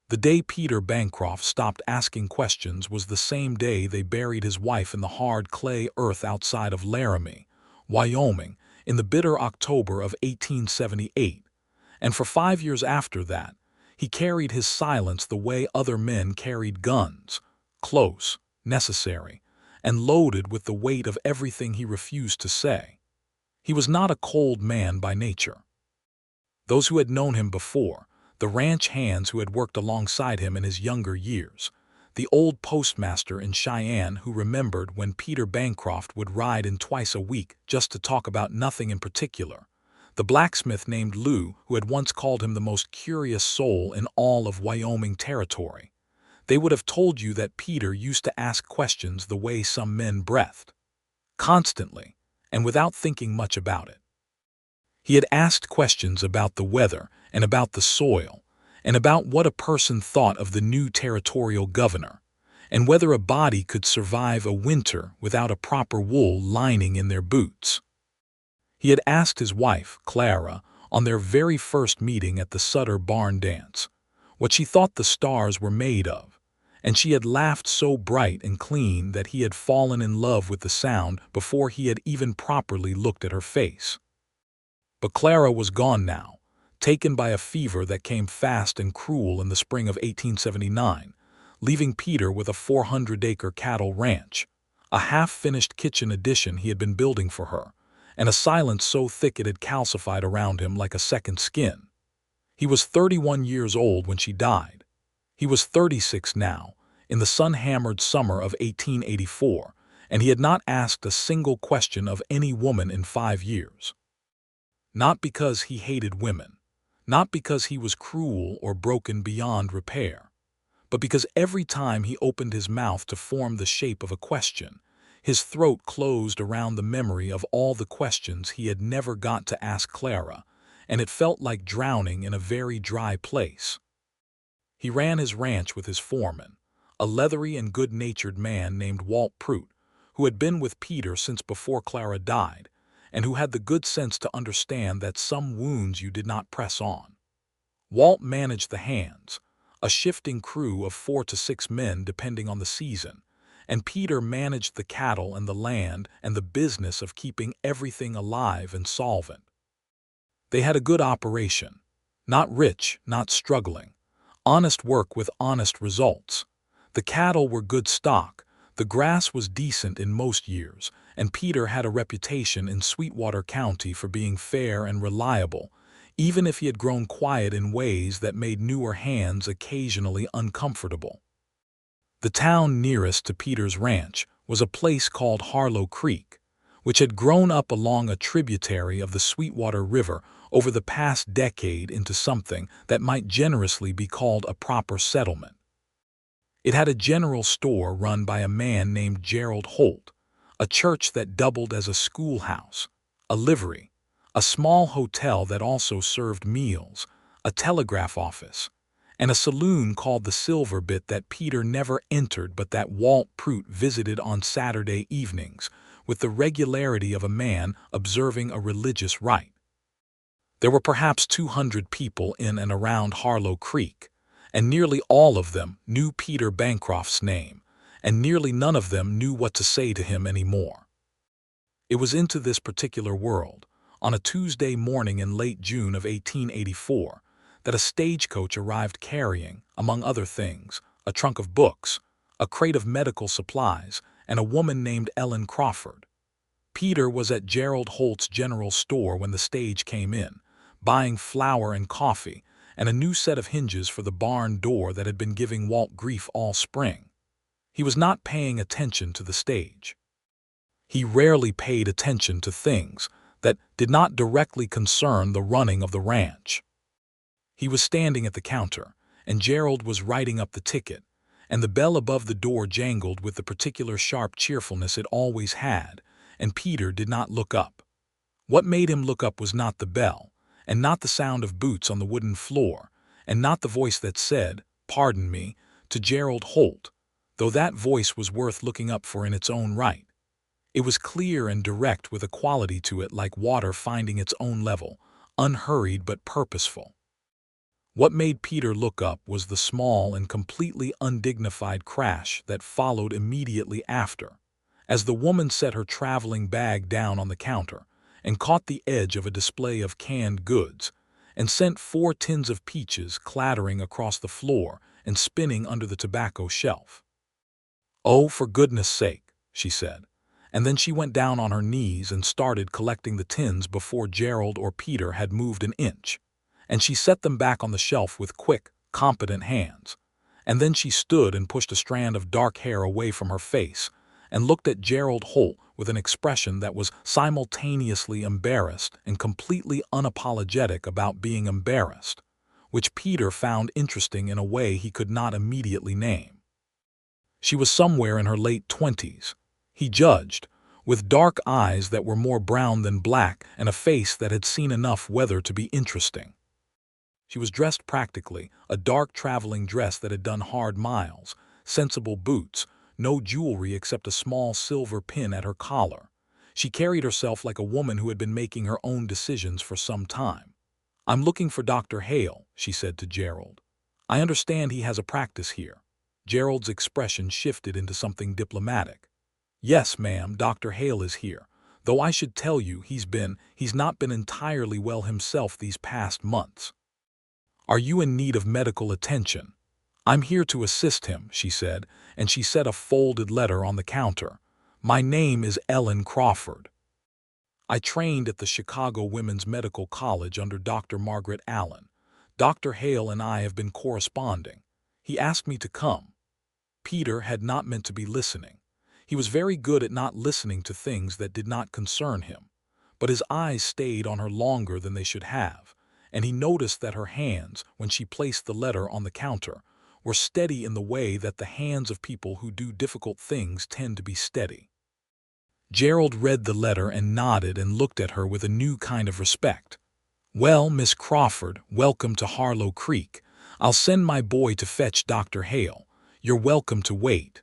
The day Peter Bancroft stopped asking questions was the same day they buried his wife in the hard clay earth outside of Laramie, Wyoming, in the bitter October of 1878. And for 5 years after that, he carried his silence the way other men carried guns, close, necessary, and loaded with the weight of everything he refused to say. He was not a cold man by nature. Those who had known him before, the ranch hands who had worked alongside him in his younger years, the old postmaster in Cheyenne who remembered when Peter Bancroft would ride in twice a week just to talk about nothing in particular, the blacksmith named Lou who had once called him the most curious soul in all of Wyoming Territory. They would have told you that Peter used to ask questions the way some men breathed, constantly, and without thinking much about it. He had asked questions about the weather and about the soil, and about what a person thought of the new territorial governor, and whether a body could survive a winter without a proper wool lining in their boots. He had asked his wife, Clara, on their very first meeting at the Sutter barn dance, what she thought the stars were made of, and she had laughed so bright and clean that he had fallen in love with the sound before he had even properly looked at her face. But Clara was gone now, taken by a fever that came fast and cruel in the spring of 1879, leaving Peter with a 400-acre cattle ranch, a half-finished kitchen addition he had been building for her, and a silence so thick it had calcified around him like a second skin. He was 31 years old when she died. He was 36 now, in the sun-hammered summer of 1884, and he had not asked a single question of any woman in 5 years. Not because he hated women, not because he was cruel or broken beyond repair, but because every time he opened his mouth to form the shape of a question, his throat closed around the memory of all the questions he had never got to ask Clara, and it felt like drowning in a very dry place. He ran his ranch with his foreman, a leathery and good-natured man named Walt Prout, who had been with Peter since before Clara died, and who had the good sense to understand that some wounds you did not press on. Walt managed the hands, a shifting crew of 4 to 6 men depending on the season, and Peter managed the cattle and the land and the business of keeping everything alive and solvent. They had a good operation, not rich, not struggling, honest work with honest results. The cattle were good stock, the grass was decent in most years, and Peter had a reputation in Sweetwater County for being fair and reliable, even if he had grown quiet in ways that made newer hands occasionally uncomfortable. The town nearest to Peter's ranch was a place called Harlow Creek, which had grown up along a tributary of the Sweetwater River over the past decade into something that might generously be called a proper settlement. It had a general store run by a man named Gerald Holt, a church that doubled as a schoolhouse, a livery, a small hotel that also served meals, a telegraph office, and a saloon called the Silver Bit that Peter never entered but that Walt Prout visited on Saturday evenings with the regularity of a man observing a religious rite. There were perhaps 200 people in and around Harlow Creek, and nearly all of them knew Peter Bancroft's name, and nearly none of them knew what to say to him anymore. It was into this particular world, on a Tuesday morning in late June of 1884, that a stagecoach arrived carrying, among other things, a trunk of books, a crate of medical supplies, and a woman named Ellen Crawford. Peter was at Gerald Holt's general store when the stage came in, buying flour and coffee, and a new set of hinges for the barn door that had been giving Walt grief all spring. He was not paying attention to the stage. He rarely paid attention to things that did not directly concern the running of the ranch. He was standing at the counter, and Gerald was writing up the ticket, and the bell above the door jangled with the particular sharp cheerfulness it always had, and Peter did not look up. What made him look up was not the bell, and not the sound of boots on the wooden floor, and not the voice that said, "Pardon me," to Gerald Holt, though that voice was worth looking up for in its own right. It was clear and direct with a quality to it like water finding its own level, unhurried but purposeful. What made Peter look up was the small and completely undignified crash that followed immediately after, as the woman set her traveling bag down on the counter and caught the edge of a display of canned goods and sent 4 tins of peaches clattering across the floor and spinning under the tobacco shelf. "Oh, for goodness sake," she said, and then she went down on her knees and started collecting the tins before Gerald or Peter had moved an inch, and she set them back on the shelf with quick, competent hands. And then she stood and pushed a strand of dark hair away from her face and looked at Gerald Holt with an expression that was simultaneously embarrassed and completely unapologetic about being embarrassed, which Peter found interesting in a way he could not immediately name. She was somewhere in her late 20s, he judged, with dark eyes that were more brown than black and a face that had seen enough weather to be interesting. She was dressed practically, a dark traveling dress that had done hard miles, sensible boots, no jewelry except a small silver pin at her collar. She carried herself like a woman who had been making her own decisions for some time. "I'm looking for Dr. Hale," she said to Gerald. "I understand he has a practice here." Gerald's expression shifted into something diplomatic. "Yes, ma'am, Dr. Hale is here, though I should tell you he's not been entirely well himself these past months." "Are you in need of medical attention?" "I'm here to assist him," she said, and she set a folded letter on the counter. "My name is Ellen Crawford. I trained at the Chicago Women's Medical College under Dr. Margaret Allen. Dr. Hale and I have been corresponding. He asked me to come." Peter had not meant to be listening. He was very good at not listening to things that did not concern him, but his eyes stayed on her longer than they should have, and he noticed that her hands, when she placed the letter on the counter, were steady in the way that the hands of people who do difficult things tend to be steady. Gerald read the letter and nodded and looked at her with a new kind of respect. "Well, Miss Crawford, welcome to Harlow Creek. I'll send my boy to fetch Dr. Hale. You're welcome to wait."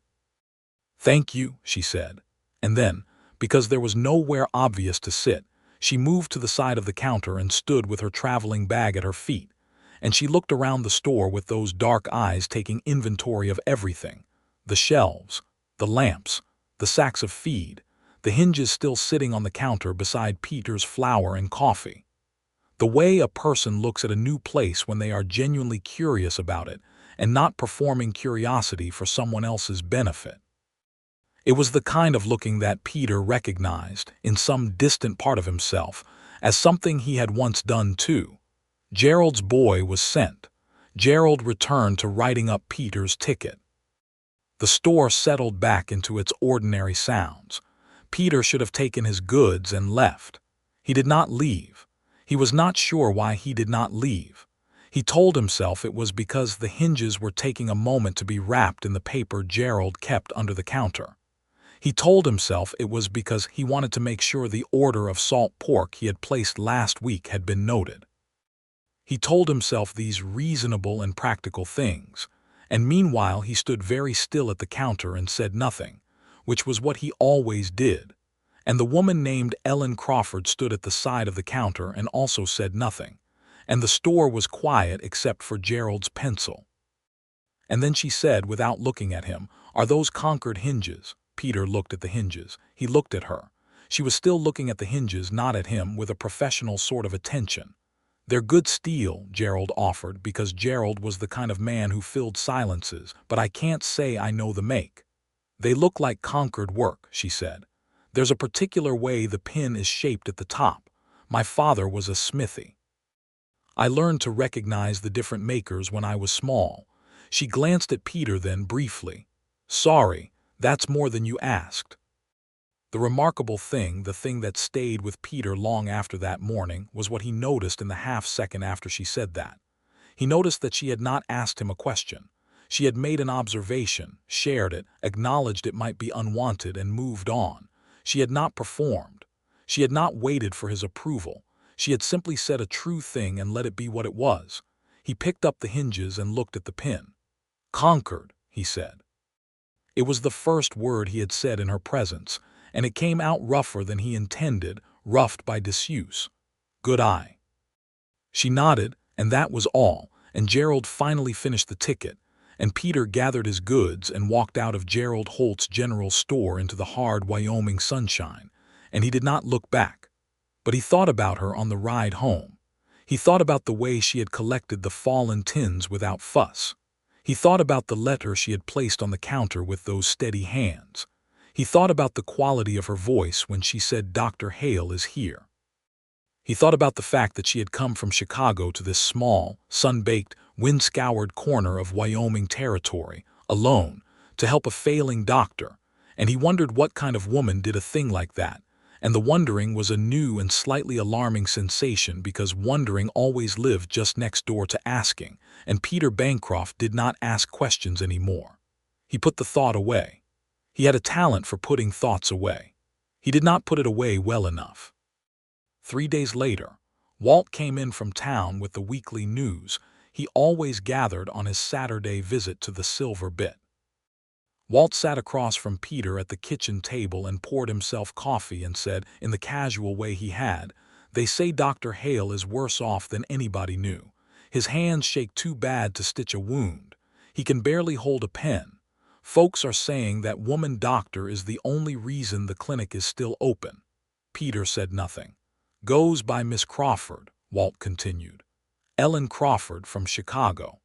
"Thank you," she said, and then, because there was nowhere obvious to sit, she moved to the side of the counter and stood with her traveling bag at her feet, and she looked around the store with those dark eyes taking inventory of everything: the shelves, the lamps, the sacks of feed, the hinges still sitting on the counter beside Peter's flour and coffee. The way a person looks at a new place when they are genuinely curious about it and not performing curiosity for someone else's benefit. It was the kind of looking that Peter recognized, in some distant part of himself, as something he had once done too. Gerald's boy was sent. Gerald returned to writing up Peter's ticket. The store settled back into its ordinary sounds. Peter should have taken his goods and left. He did not leave. He was not sure why he did not leave. He told himself it was because the hinges were taking a moment to be wrapped in the paper Gerald kept under the counter. He told himself it was because he wanted to make sure the order of salt pork he had placed last week had been noted. He told himself these reasonable and practical things, and meanwhile he stood very still at the counter and said nothing, which was what he always did. And the woman named Ellen Crawford stood at the side of the counter and also said nothing, and the store was quiet except for Gerald's pencil. And then she said, without looking at him, "Are those Concord hinges?" Peter looked at the hinges. He looked at her. She was still looking at the hinges, not at him, with a professional sort of attention. "They're good steel," Gerald offered, because Gerald was the kind of man who filled silences, "but I can't say I know the make." "They look like Concord work," she said. "There's a particular way the pin is shaped at the top. My father was a smithy. I learned to recognize the different makers when I was small." She glanced at Peter then briefly. "Sorry, that's more than you asked." The remarkable thing, the thing that stayed with Peter long after that morning, was what he noticed in the half-second after she said that. He noticed that she had not asked him a question. She had made an observation, shared it, acknowledged it might be unwanted, and moved on. She had not performed. She had not waited for his approval. She had simply said a true thing and let it be what it was. He picked up the hinges and looked at the pin. "Concord," he said. It was the first word he had said in her presence, and it came out rougher than he intended, roughed by disuse. "Good eye." She nodded, and that was all, and Gerald finally finished the ticket, and Peter gathered his goods and walked out of Gerald Holt's general store into the hard Wyoming sunshine, and he did not look back. But he thought about her on the ride home. He thought about the way she had collected the fallen tins without fuss. He thought about the letter she had placed on the counter with those steady hands. He thought about the quality of her voice when she said, "Dr. Hale is here." He thought about the fact that she had come from Chicago to this small, sun-baked, wind-scoured corner of Wyoming Territory, alone, to help a failing doctor, and he wondered what kind of woman did a thing like that. And the wondering was a new and slightly alarming sensation because wondering always lived just next door to asking, and Peter Bancroft did not ask questions anymore. He put the thought away. He had a talent for putting thoughts away. He did not put it away well enough. 3 days later, Walt came in from town with the weekly news he always gathered on his Saturday visit to the Silver Bit. Walt sat across from Peter at the kitchen table and poured himself coffee and said, in the casual way he had, "They say Dr. Hale is worse off than anybody knew. His hands shake too bad to stitch a wound. He can barely hold a pen. Folks are saying that woman doctor is the only reason the clinic is still open." Peter said nothing. "Goes by Miss Crawford," Walt continued. "Ellen Crawford from Chicago.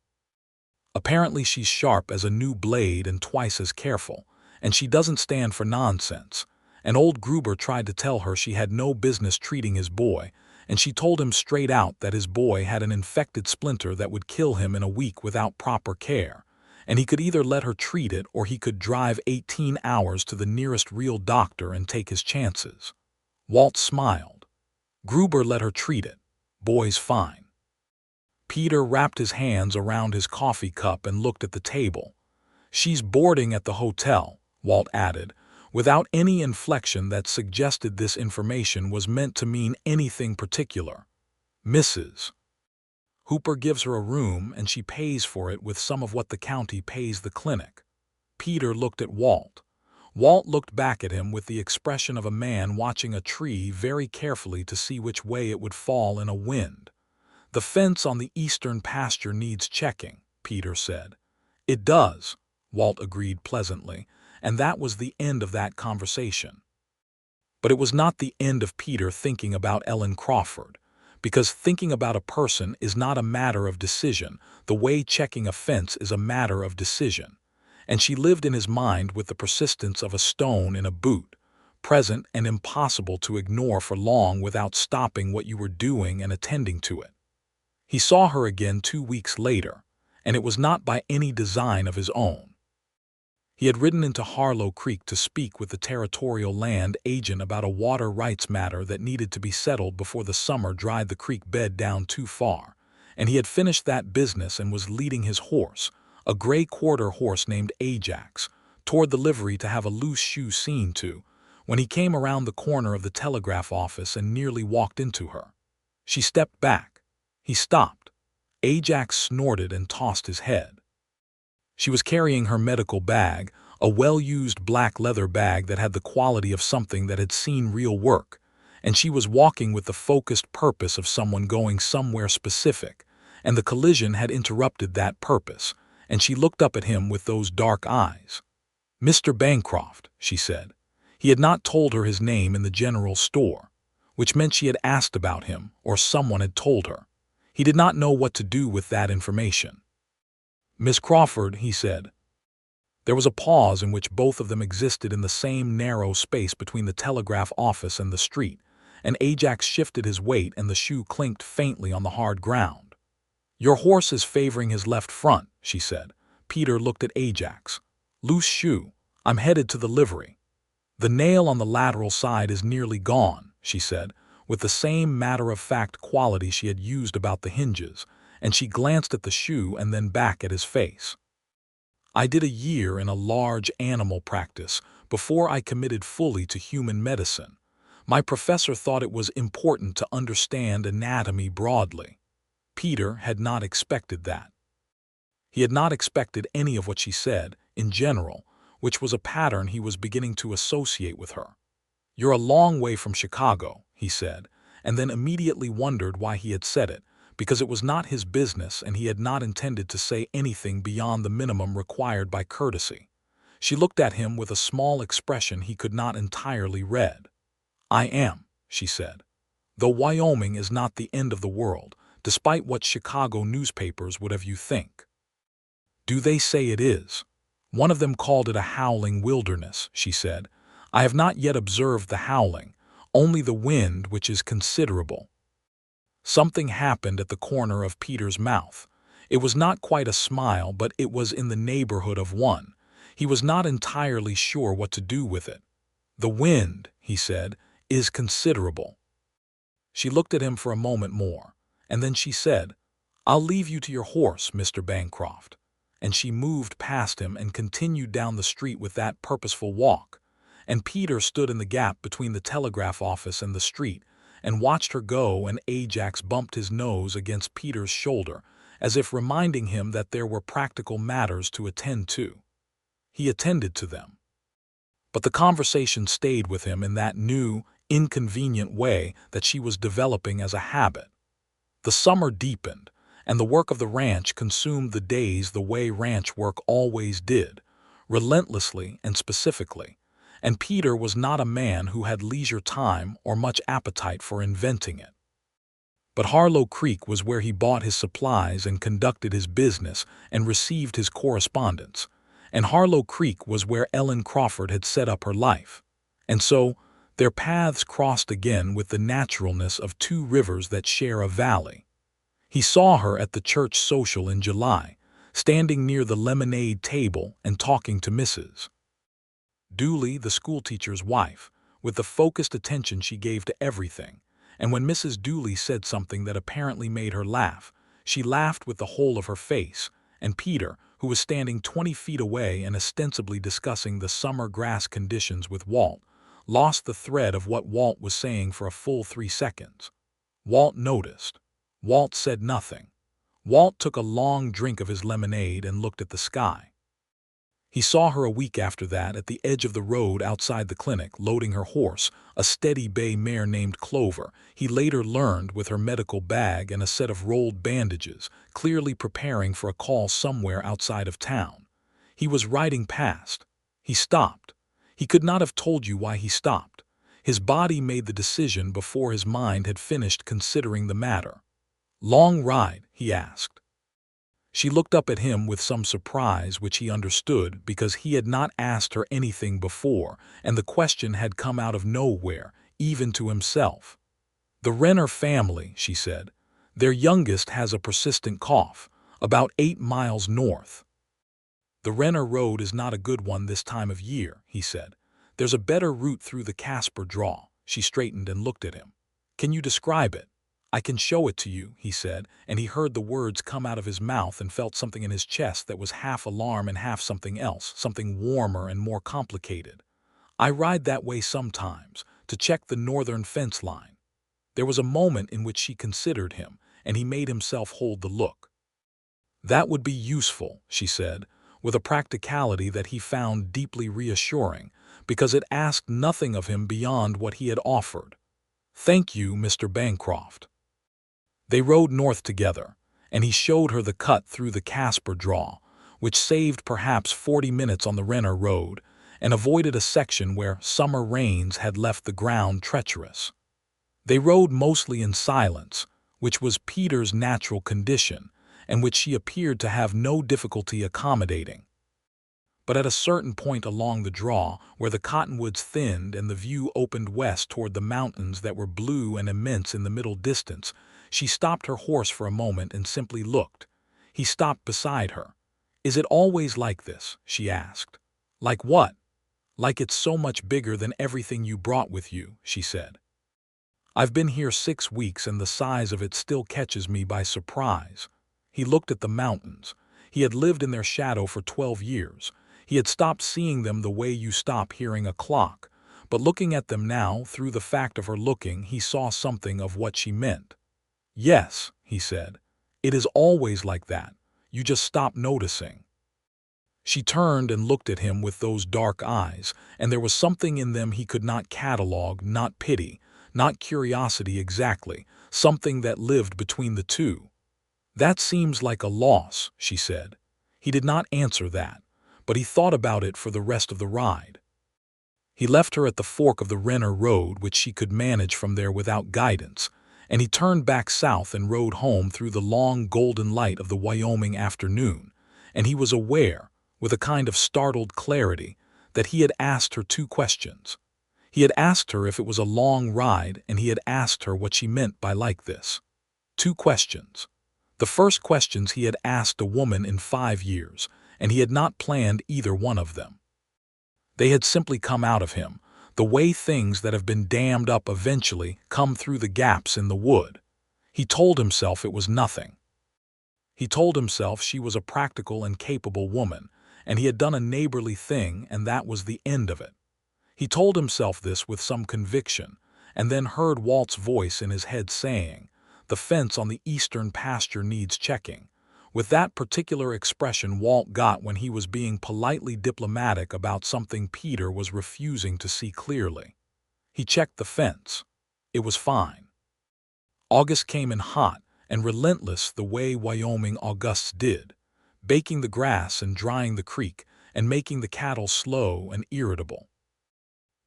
Apparently she's sharp as a new blade and twice as careful, and she doesn't stand for nonsense. And old Gruber tried to tell her she had no business treating his boy, and she told him straight out that his boy had an infected splinter that would kill him in a week without proper care, and he could either let her treat it or he could drive 18 hours to the nearest real doctor and take his chances." Walt smiled. "Gruber let her treat it. Boy's fine." Peter wrapped his hands around his coffee cup and looked at the table. "She's boarding at the hotel," Walt added, without any inflection that suggested this information was meant to mean anything particular. "Mrs. Hooper gives her a room and she pays for it with some of what the county pays the clinic." Peter looked at Walt. Walt looked back at him with the expression of a man watching a tree very carefully to see which way it would fall in a wind. "The fence on the eastern pasture needs checking," Peter said. "It does," Walt agreed pleasantly, and that was the end of that conversation. But it was not the end of Peter thinking about Ellen Crawford, because thinking about a person is not a matter of decision, the way checking a fence is a matter of decision. And she lived in his mind with the persistence of a stone in a boot, present and impossible to ignore for long without stopping what you were doing and attending to it. He saw her again 2 weeks later, and it was not by any design of his own. He had ridden into Harlow Creek to speak with the territorial land agent about a water rights matter that needed to be settled before the summer dried the creek bed down too far, and he had finished that business and was leading his horse, a gray quarter horse named Ajax, toward the livery to have a loose shoe seen to, when he came around the corner of the telegraph office and nearly walked into her. She stepped back. He stopped. Ajax snorted and tossed his head. She was carrying her medical bag, a well-used black leather bag that had the quality of something that had seen real work, and she was walking with the focused purpose of someone going somewhere specific, and the collision had interrupted that purpose, and she looked up at him with those dark eyes. "Mr. Bancroft," she said. He had not told her his name in the general store, which meant she had asked about him, or someone had told her. He did not know what to do with that information. "Miss Crawford," he said. There was a pause in which both of them existed in the same narrow space between the telegraph office and the street, and Ajax shifted his weight and the shoe clinked faintly on the hard ground. "Your horse is favoring his left front," she said. Peter looked at Ajax. "Loose shoe. I'm headed to the livery." "The nail on the lateral side is nearly gone," she said, with the same matter-of-fact quality she had used about the hinges, and she glanced at the shoe and then back at his face. "I did a year in a large animal practice before I committed fully to human medicine. My professor thought it was important to understand anatomy broadly." Peter had not expected that. He had not expected any of what she said, in general, which was a pattern he was beginning to associate with her. "You're a long way from Chicago," he said, and then immediately wondered why he had said it, because it was not his business and he had not intended to say anything beyond the minimum required by courtesy. She looked at him with a small expression he could not entirely read. "I am," she said. "Though Wyoming is not the end of the world, despite what Chicago newspapers would have you think." "Do they say it is?" "One of them called it a howling wilderness," she said. "I have not yet observed the howling, only the wind, which is considerable." Something happened at the corner of Peter's mouth. It was not quite a smile, but it was in the neighborhood of one. He was not entirely sure what to do with it. "The wind," he said, "is considerable." She looked at him for a moment more, and then she said, "I'll leave you to your horse, Mr. Bancroft." And she moved past him and continued down the street with that purposeful walk. And Peter stood in the gap between the telegraph office and the street, and watched her go, and Ajax bumped his nose against Peter's shoulder, as if reminding him that there were practical matters to attend to. He attended to them. But the conversation stayed with him in that new, inconvenient way that she was developing as a habit. The summer deepened, and the work of the ranch consumed the days the way ranch work always did, relentlessly and specifically, and Peter was not a man who had leisure time or much appetite for inventing it. But Harlow Creek was where he bought his supplies and conducted his business and received his correspondence, and Harlow Creek was where Ellen Crawford had set up her life. And so their paths crossed again with the naturalness of two rivers that share a valley. He saw her at the church social in July, standing near the lemonade table and talking to Mrs. Dooley, the schoolteacher's wife, with the focused attention she gave to everything, and when Mrs. Dooley said something that apparently made her laugh, she laughed with the whole of her face, and Peter, who was standing 20 feet away and ostensibly discussing the summer grass conditions with Walt, lost the thread of what Walt was saying for a full 3 seconds. Walt noticed. Walt said nothing. Walt took a long drink of his lemonade and looked at the sky. He saw her a week after that at the edge of the road outside the clinic, loading her horse, a steady bay mare named Clover, he later learned, with her medical bag and a set of rolled bandages, clearly preparing for a call somewhere outside of town. He was riding past. He stopped. He could not have told you why he stopped. His body made the decision before his mind had finished considering the matter. "Long ride?" he asked. She looked up at him with some surprise, which he understood because he had not asked her anything before, and the question had come out of nowhere, even to himself. "The Renner family," she said. "Their youngest has a persistent cough, about 8 miles north." "The Renner Road is not a good one this time of year," he said. "There's a better route through the Casper Draw." She straightened and looked at him. "Can you describe it?" "I can show it to you," he said, and he heard the words come out of his mouth and felt something in his chest that was half alarm and half something else, something warmer and more complicated. "I ride that way sometimes, to check the northern fence line." There was a moment in which she considered him, and he made himself hold the look. "That would be useful," she said, with a practicality that he found deeply reassuring, because it asked nothing of him beyond what he had offered. "Thank you, Mr. Bancroft." They rode north together, and he showed her the cut through the Casper Draw, which saved perhaps 40 minutes on the Renner Road, and avoided a section where summer rains had left the ground treacherous. They rode mostly in silence, which was Peter's natural condition, and which she appeared to have no difficulty accommodating. But at a certain point along the draw, where the cottonwoods thinned and the view opened west toward the mountains that were blue and immense in the middle distance, she stopped her horse for a moment and simply looked. He stopped beside her. "Is it always like this?" she asked. "Like what?" "Like it's so much bigger than everything you brought with you," she said. "I've been here 6 weeks and the size of it still catches me by surprise." He looked at the mountains. He had lived in their shadow for 12 years. He had stopped seeing them the way you stop hearing a clock, but looking at them now, through the fact of her looking, he saw something of what she meant. "Yes," he said, "it is always like that. You just stop noticing." She turned and looked at him with those dark eyes, and there was something in them he could not catalog, not pity, not curiosity exactly, something that lived between the two. "That seems like a loss," she said. He did not answer that, but he thought about it for the rest of the ride. He left her at the fork of the Renner Road, which she could manage from there without guidance, and he turned back south and rode home through the long golden light of the Wyoming afternoon, and he was aware, with a kind of startled clarity, that he had asked her 2 questions. He had asked her if it was a long ride, and he had asked her what she meant by like this. 2 questions. The first questions he had asked a woman in 5 years, and he had not planned either one of them. They had simply come out of him, the way things that have been dammed up eventually come through the gaps in the wood. He told himself it was nothing. He told himself she was a practical and capable woman, and he had done a neighborly thing, and that was the end of it. He told himself this with some conviction, and then heard Walt's voice in his head saying, "The fence on the eastern pasture needs checking," with that particular expression Walt got when he was being politely diplomatic about something Peter was refusing to see clearly. He checked the fence. It was fine. August came in hot and relentless the way Wyoming Augusts did, baking the grass and drying the creek and making the cattle slow and irritable.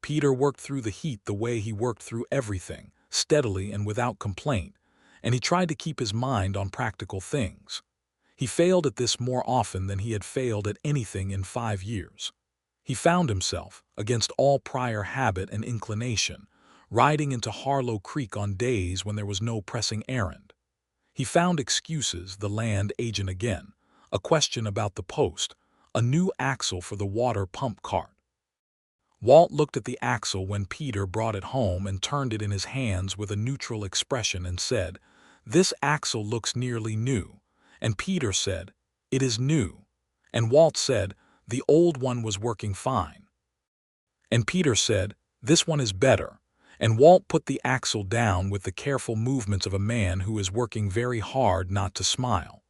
Peter worked through the heat the way he worked through everything, steadily and without complaint, and he tried to keep his mind on practical things. He failed at this more often than he had failed at anything in 5 years. He found himself, against all prior habit and inclination, riding into Harlow Creek on days when there was no pressing errand. He found excuses, the land agent again, a question about the post, a new axle for the water pump cart. Walt looked at the axle when Peter brought it home and turned it in his hands with a neutral expression and said, "This axle looks nearly new." And Peter said, "It is new." And Walt said, "The old one was working fine." And Peter said, "This one is better." And Walt put the axle down with the careful movements of a man who is working very hard not to smile.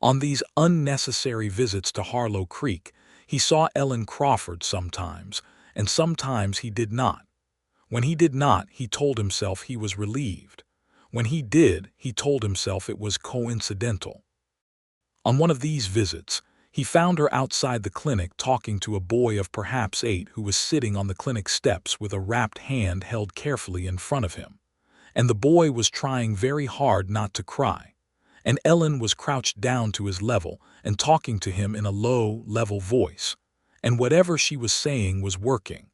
On these unnecessary visits to Harlow Creek, he saw Ellen Crawford sometimes, and sometimes he did not. When he did not, he told himself he was relieved. When he did, he told himself it was coincidental. On one of these visits, he found her outside the clinic talking to a boy of perhaps 8 who was sitting on the clinic steps with a wrapped hand held carefully in front of him. And the boy was trying very hard not to cry. And Ellen was crouched down to his level and talking to him in a low, level voice. And whatever she was saying was working.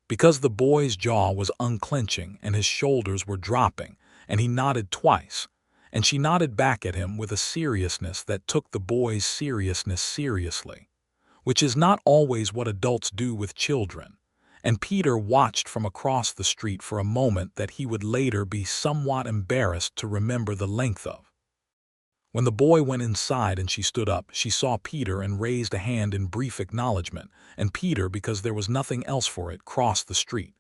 Because the boy's jaw was unclenching and his shoulders were dropping, and he nodded twice, and she nodded back at him with a seriousness that took the boy's seriousness seriously, which is not always what adults do with children, and Peter watched from across the street for a moment that he would later be somewhat embarrassed to remember the length of. When the boy went inside and she stood up, she saw Peter and raised a hand in brief acknowledgement, and Peter, because there was nothing else for it, crossed the street.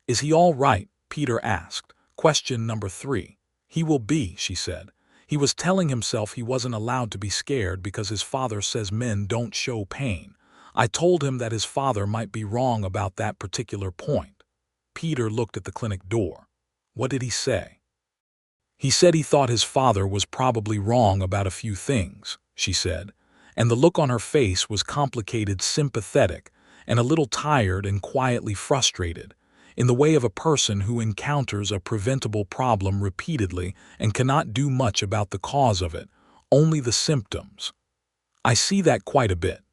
"Is he all right?" Peter asked. Question number 3. "He will be," she said. He was telling himself he wasn't allowed to be scared because his father says men don't show pain. I told him that his father might be wrong about that particular point. Peter looked at the clinic door. What did he say? "He said he thought his father was probably wrong about a few things," she said, and the look on her face was complicated, sympathetic, and a little tired and quietly frustrated, in the way of a person who encounters a preventable problem repeatedly and cannot do much about the cause of it, only the symptoms. "I see that quite a bit.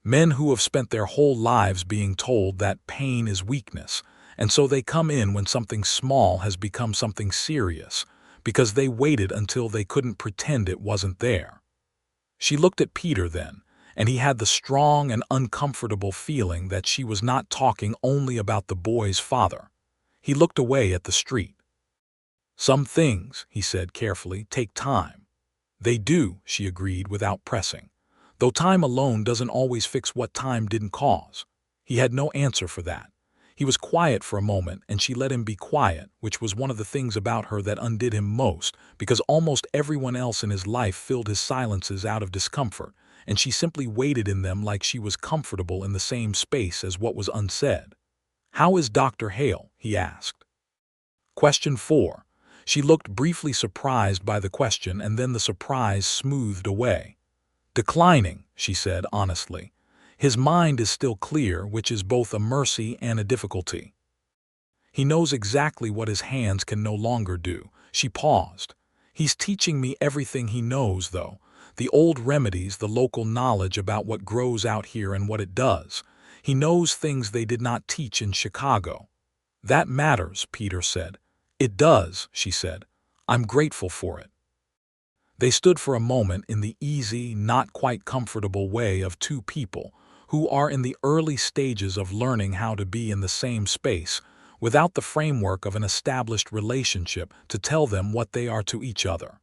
Men who have spent their whole lives being told that pain is weakness, and so they come in when something small has become something serious, because they waited until they couldn't pretend it wasn't there." She looked at Peter then, and he had the strong and uncomfortable feeling that she was not talking only about the boy's father. He looked away at the street. "Some things," he said carefully, "take time." "They do," she agreed without pressing, "though time alone doesn't always fix what time didn't cause." He had no answer for that. He was quiet for a moment, and she let him be quiet, which was one of the things about her that undid him most, because almost everyone else in his life filled his silences out of discomfort, and she simply waited in them like she was comfortable in the same space as what was unsaid. "How is Dr. Hale?" he asked. Question 4. She looked briefly surprised by the question, and then the surprise smoothed away. "Declining," she said honestly. "His mind is still clear, which is both a mercy and a difficulty. He knows exactly what his hands can no longer do." She paused. "He's teaching me everything he knows, though. The old remedies, the local knowledge about what grows out here and what it does. He knows things they did not teach in Chicago." "That matters," Peter said. "It does," she said. "I'm grateful for it." They stood for a moment in the easy, not quite comfortable way of two people who are in the early stages of learning how to be in the same space without the framework of an established relationship to tell them what they are to each other.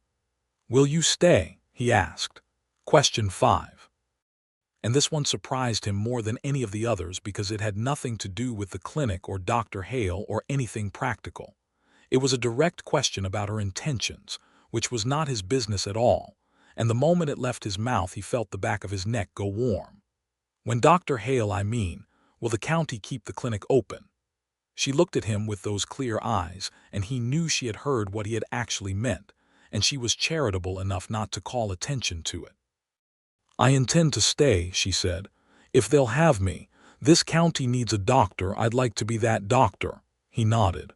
"Will you stay?" he asked. Question 5. And this one surprised him more than any of the others because it had nothing to do with the clinic or Dr. Hale or anything practical. It was a direct question about her intentions, which was not his business at all, and the moment it left his mouth he felt the back of his neck go warm. "When Dr. Hale, I mean, will the county keep the clinic open?" She looked at him with those clear eyes, and he knew she had heard what he had actually meant, and she was charitable enough not to call attention to it. "I intend to stay," she said. "If they'll have me. This county needs a doctor. I'd like to be that doctor." He nodded.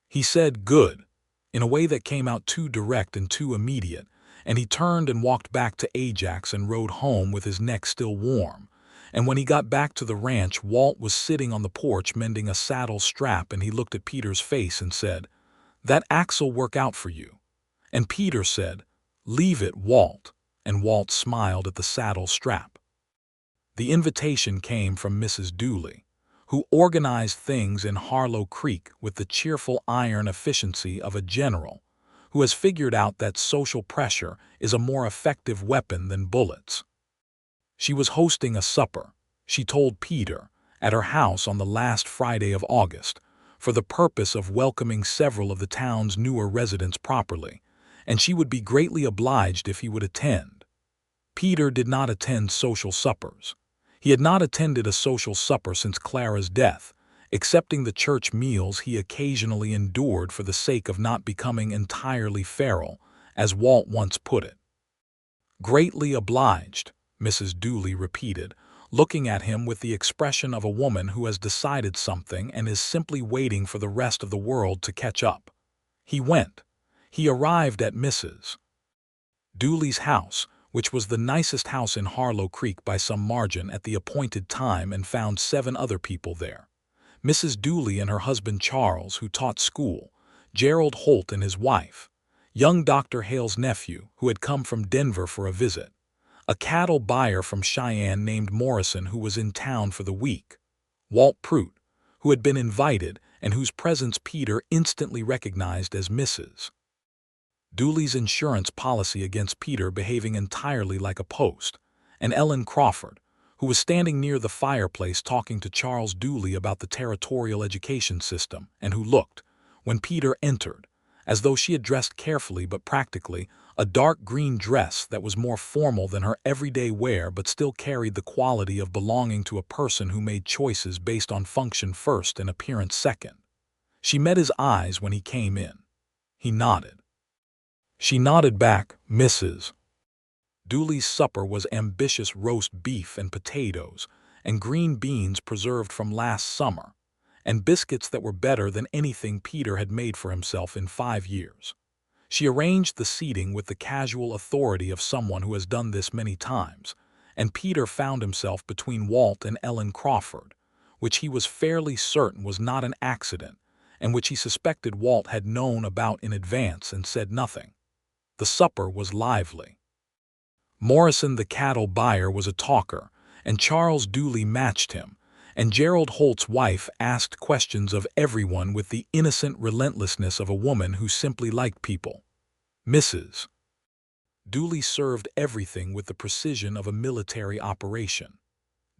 He said, "Good," in a way that came out too direct and too immediate, and he turned and walked back to Ajax and rode home with his neck still warm. And when he got back to the ranch, Walt was sitting on the porch mending a saddle strap, and he looked at Peter's face and said, "That axe'll work out for you." And Peter said, "Leave it, Walt," and Walt smiled at the saddle strap. The invitation came from Mrs. Dooley, who organized things in Harlow Creek with the cheerful iron efficiency of a general who has figured out that social pressure is a more effective weapon than bullets. She was hosting a supper, she told Peter, at her house on the last Friday of August, for the purpose of welcoming several of the town's newer residents properly, and she would be greatly obliged if he would attend. Peter did not attend social suppers. He had not attended a social supper since Clara's death, excepting the church meals he occasionally endured for the sake of not becoming entirely feral, as Walt once put it. "Greatly obliged," Mrs. Dooley repeated, looking at him with the expression of a woman who has decided something and is simply waiting for the rest of the world to catch up. He went. He arrived at Mrs. Dooley's house, which was the nicest house in Harlow Creek by some margin, at the appointed time, and found 7 other people there. Mrs. Dooley and her husband Charles, who taught school, Gerald Holt and his wife, young Dr. Hale's nephew, who had come from Denver for a visit, a cattle buyer from Cheyenne named Morrison who was in town for the week, Walt Prout, who had been invited and whose presence Peter instantly recognized as Mrs. Dooley's insurance policy against Peter behaving entirely like a post, and Ellen Crawford, who was standing near the fireplace talking to Charles Dooley about the territorial education system, and who looked, when Peter entered, as though she had dressed carefully but practically, a dark green dress that was more formal than her everyday wear but still carried the quality of belonging to a person who made choices based on function first and appearance second. She met his eyes when he came in. He nodded. She nodded back. Mrs. Dooley's supper was ambitious roast beef and potatoes, and green beans preserved from last summer, and biscuits that were better than anything Peter had made for himself in 5 years. She arranged the seating with the casual authority of someone who has done this many times, and Peter found himself between Walt and Ellen Crawford, which he was fairly certain was not an accident, and which he suspected Walt had known about in advance and said nothing. The supper was lively. Morrison the cattle buyer was a talker, and Charles Dooley matched him, and Gerald Holt's wife asked questions of everyone with the innocent relentlessness of a woman who simply liked people. Mrs. Dooley served everything with the precision of a military operation.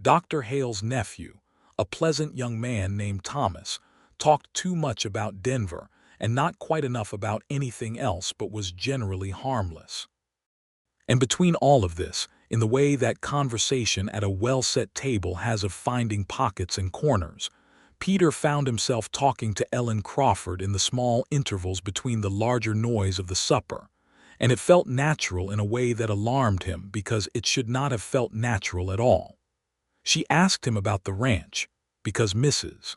Dr. Hale's nephew, a pleasant young man named Thomas, talked too much about Denver and not quite enough about anything else, but was generally harmless. And between all of this, in the way that conversation at a well-set table has of finding pockets and corners, Peter found himself talking to Ellen Crawford in the small intervals between the larger noise of the supper, and it felt natural in a way that alarmed him because it should not have felt natural at all. She asked him about the ranch, because Mrs.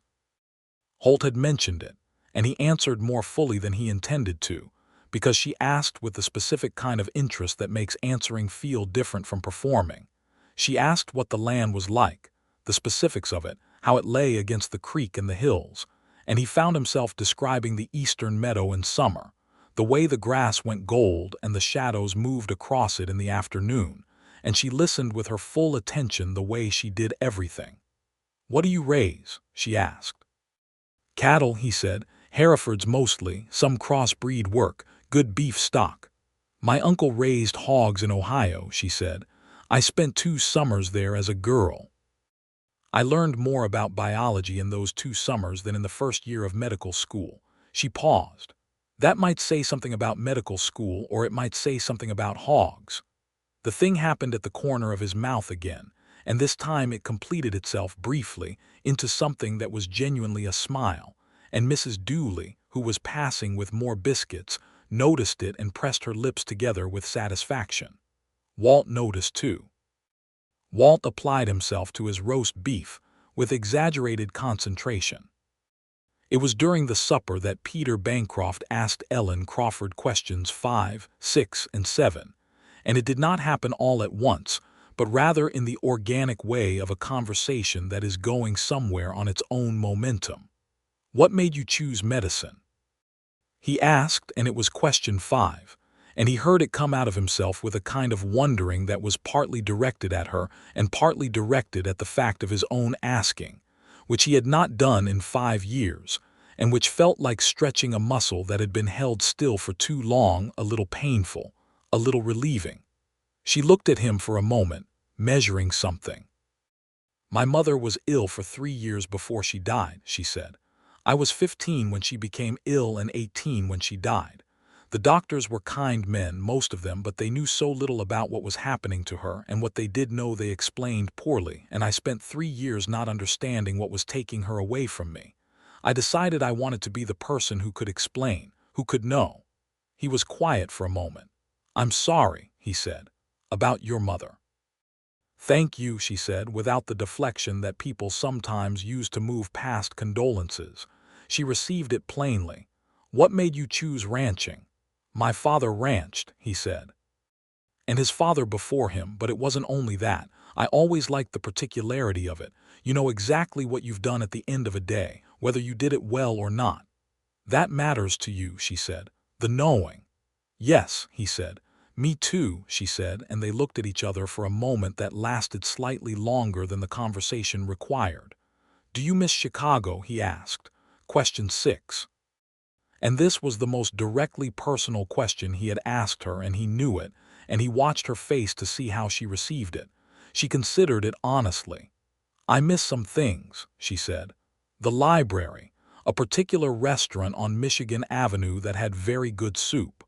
Holt had mentioned it, and he answered more fully than he intended to, because she asked with the specific kind of interest that makes answering feel different from performing. She asked what the land was like, the specifics of it, how it lay against the creek and the hills, and he found himself describing the eastern meadow in summer, the way the grass went gold and the shadows moved across it in the afternoon, and she listened with her full attention the way she did everything. "What do you raise?" she asked. "Cattle," he said, "Herefords mostly, some crossbreed work, good beef stock." "My uncle raised hogs in Ohio," she said. "I spent 2 summers there as a girl. I learned more about biology in those 2 summers than in the first year of medical school." She paused. That might say something about medical school, or it might say something about hogs. The thing happened at the corner of his mouth again, and this time it completed itself briefly into something that was genuinely a smile, and Mrs. Dooley, who was passing with more biscuits, noticed it and pressed her lips together with satisfaction. Walt noticed too. Walt applied himself to his roast beef with exaggerated concentration. It was during the supper that Peter Bancroft asked Ellen Crawford questions 5, 6, and 7, and it did not happen all at once, but rather in the organic way of a conversation that is going somewhere on its own momentum. "What made you choose medicine?" he asked, and it was question 5, and he heard it come out of himself with a kind of wondering that was partly directed at her and partly directed at the fact of his own asking, which he had not done in 5 years, and which felt like stretching a muscle that had been held still for too long, a little painful, a little relieving. She looked at him for a moment, measuring something. "My mother was ill for 3 years before she died," she said. "I was 15 when she became ill and 18 when she died. The doctors were kind men, most of them, but they knew so little about what was happening to her, and what they did know they explained poorly, and I spent 3 years not understanding what was taking her away from me. I decided I wanted to be the person who could explain, who could know." He was quiet for a moment. "I'm sorry," he said, "about your mother." "Thank you," she said, without the deflection that people sometimes use to move past condolences. She received it plainly. "What made you choose ranching?" "My father ranched," he said. "And his father before him, but it wasn't only that. I always liked the particularity of it. You know exactly what you've done at the end of a day, whether you did it well or not. That matters to you," she said. "The knowing." "Yes," he said. "Me too," she said, and they looked at each other for a moment that lasted slightly longer than the conversation required. "Do you miss Chicago?" he asked. Question 6. And this was the most directly personal question he had asked her, and he knew it, and he watched her face to see how she received it. She considered it honestly. "I miss some things," she said. "The library, a particular restaurant on Michigan Avenue that had very good soup.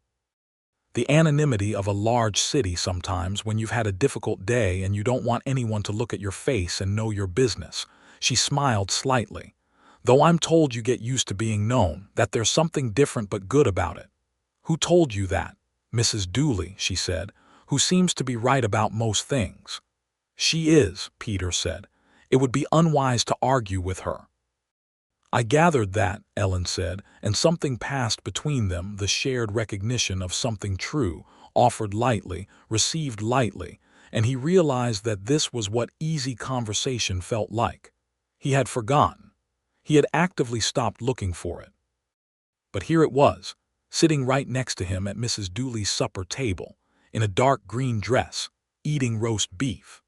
The anonymity of a large city sometimes when you've had a difficult day and you don't want anyone to look at your face and know your business." She smiled slightly. "Though I'm told you get used to being known, that there's something different but good about it." "Who told you that?" "Mrs. Dooley," she said, "who seems to be right about most things." "She is," Peter said. "It would be unwise to argue with her." "I gathered that," Ellen said, and something passed between them, the shared recognition of something true, offered lightly, received lightly, and he realized that this was what easy conversation felt like. He had forgotten. He had actively stopped looking for it. But here it was, sitting right next to him at Mrs. Dooley's supper table, in a dark green dress, eating roast beef.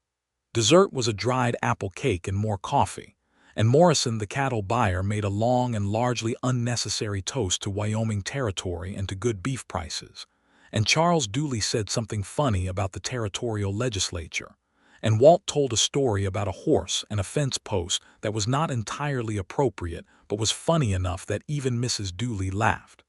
Dessert was a dried apple cake and more coffee, and Morrison, the cattle buyer, made a long and largely unnecessary toast to Wyoming Territory and to good beef prices, and Charles Dooley said something funny about the territorial legislature, and Walt told a story about a horse and a fence post that was not entirely appropriate but was funny enough that even Mrs. Dooley laughed.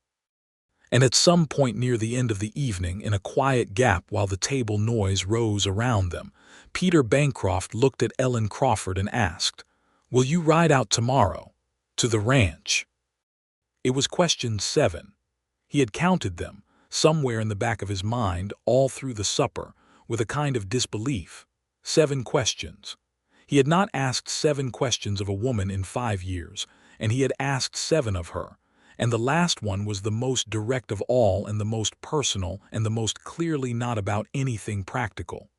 And at some point near the end of the evening, in a quiet gap while the table noise rose around them, Peter Bancroft looked at Ellen Crawford and asked, "Will you ride out tomorrow?" To the ranch. It was question 7. He had counted them, somewhere in the back of his mind, all through the supper, with a kind of disbelief. 7 questions. He had not asked 7 questions of a woman in 5 years, and he had asked 7 of her, and the last one was the most direct of all and the most personal and the most clearly not about anything practical.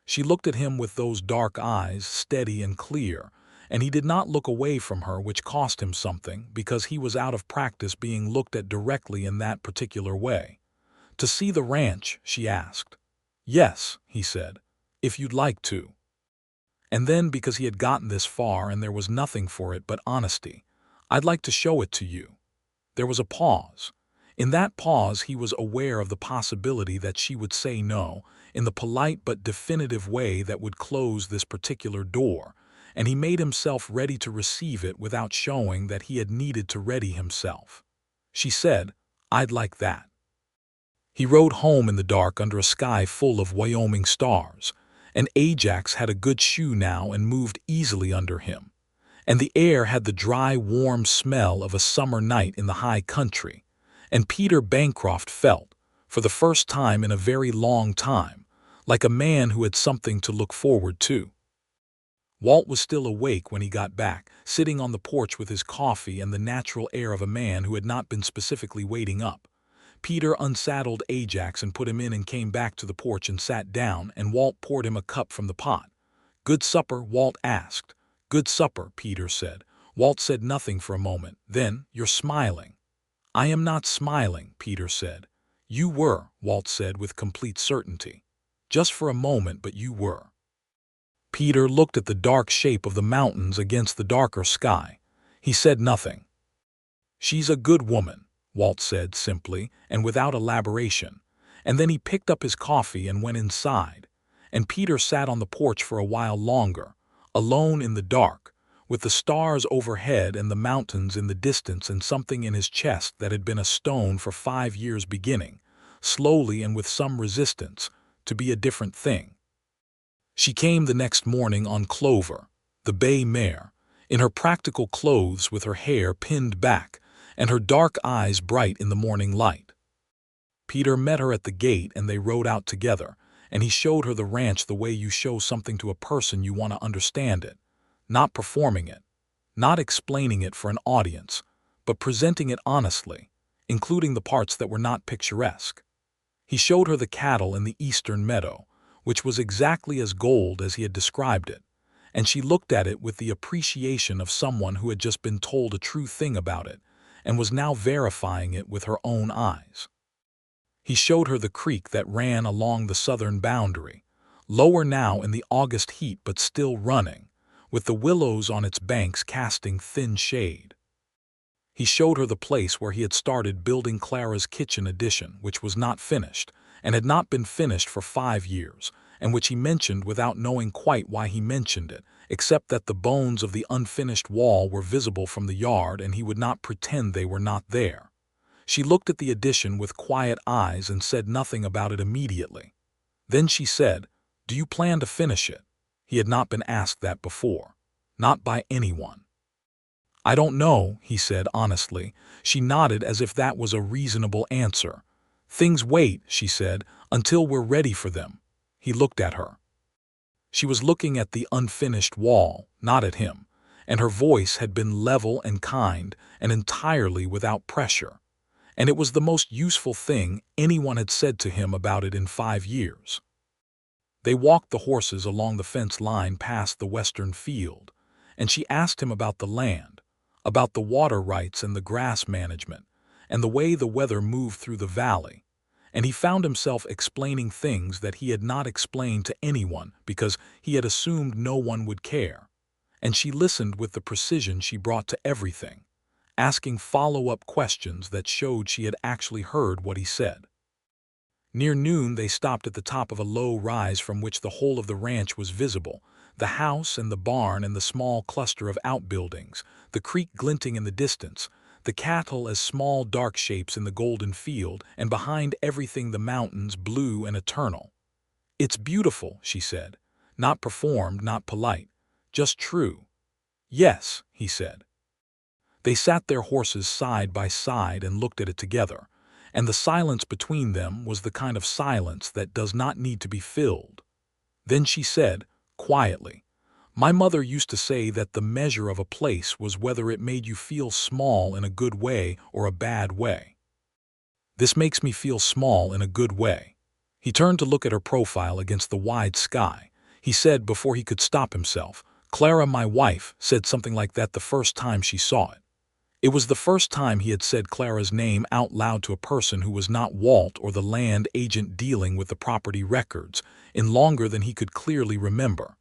She looked at him with those dark eyes, steady and clear, and he did not look away from her, which cost him something, because he was out of practice being looked at directly in that particular way. "To see the ranch?" she asked. "Yes," he said, "if you'd like to." And then, because he had gotten this far and there was nothing for it but honesty, "I'd like to show it to you." There was a pause. In that pause he was aware of the possibility that she would say no, in the polite but definitive way that would close this particular door, and he made himself ready to receive it without showing that he had needed to ready himself. She said, "I'd like that." He rode home in the dark under a sky full of Wyoming stars, and Ajax had a good shoe now and moved easily under him, and the air had the dry, warm smell of a summer night in the high country, and Peter Bancroft felt, for the first time in a very long time, like a man who had something to look forward to. Walt was still awake when he got back, sitting on the porch with his coffee and the natural air of a man who had not been specifically waiting up. Peter unsaddled Ajax and put him in and came back to the porch and sat down, and Walt poured him a cup from the pot. "Good supper?" Walt asked. "Good supper," Peter said. Walt said nothing for a moment. Then, "You're smiling." "I am not smiling," Peter said. "You were," Walt said with complete certainty. "Just for a moment, but you were." Peter looked at the dark shape of the mountains against the darker sky. He said nothing. "She's a good woman," Walt said simply and without elaboration, and then he picked up his coffee and went inside, and Peter sat on the porch for a while longer, alone in the dark, with the stars overhead and the mountains in the distance and something in his chest that had been a stone for 5 years beginning, slowly and with some resistance, to be a different thing. She came the next morning on Clover, the bay mare, in her practical clothes with her hair pinned back and her dark eyes bright in the morning light. Peter met her at the gate and they rode out together, and he showed her the ranch the way you show something to a person you want to understand it, not performing it, not explaining it for an audience, but presenting it honestly, including the parts that were not picturesque. He showed her the cattle in the eastern meadow, which was exactly as gold as he had described it, and she looked at it with the appreciation of someone who had just been told a true thing about it and was now verifying it with her own eyes. He showed her the creek that ran along the southern boundary, lower now in the August heat but still running, with the willows on its banks casting thin shade. He showed her the place where he had started building Clara's kitchen addition, which was not finished, and had not been finished for 5 years, and which he mentioned without knowing quite why he mentioned it, except that the bones of the unfinished wall were visible from the yard and he would not pretend they were not there. She looked at the addition with quiet eyes and said nothing about it immediately. Then she said, "Do you plan to finish it?" He had not been asked that before. Not by anyone. "I don't know," he said honestly. She nodded as if that was a reasonable answer. "Things wait," she said, "until we're ready for them." He looked at her. She was looking at the unfinished wall, not at him, and her voice had been level and kind and entirely without pressure, and it was the most useful thing anyone had said to him about it in 5 years. They walked the horses along the fence line past the western field, and she asked him about the land, about the water rights and the grass management, and the way the weather moved through the valley, and he found himself explaining things that he had not explained to anyone because he had assumed no one would care, and she listened with the precision she brought to everything, asking follow-up questions that showed she had actually heard what he said. Near noon they stopped at the top of a low rise from which the whole of the ranch was visible, the house and the barn and the small cluster of outbuildings, the creek glinting in the distance, the cattle as small dark shapes in the golden field, and behind everything the mountains blue and eternal. "It's beautiful," she said, "not performed, not polite, just true." "Yes," he said. They sat their horses side by side and looked at it together, and the silence between them was the kind of silence that does not need to be filled. Then she said, quietly, "My mother used to say that the measure of a place was whether it made you feel small in a good way or a bad way. This makes me feel small in a good way." He turned to look at her profile against the wide sky. He said before he could stop himself, "Clara, my wife, said something like that the first time she saw it." It was the first time he had said Clara's name out loud to a person who was not Walt or the land agent dealing with the property records in longer than he could clearly remember.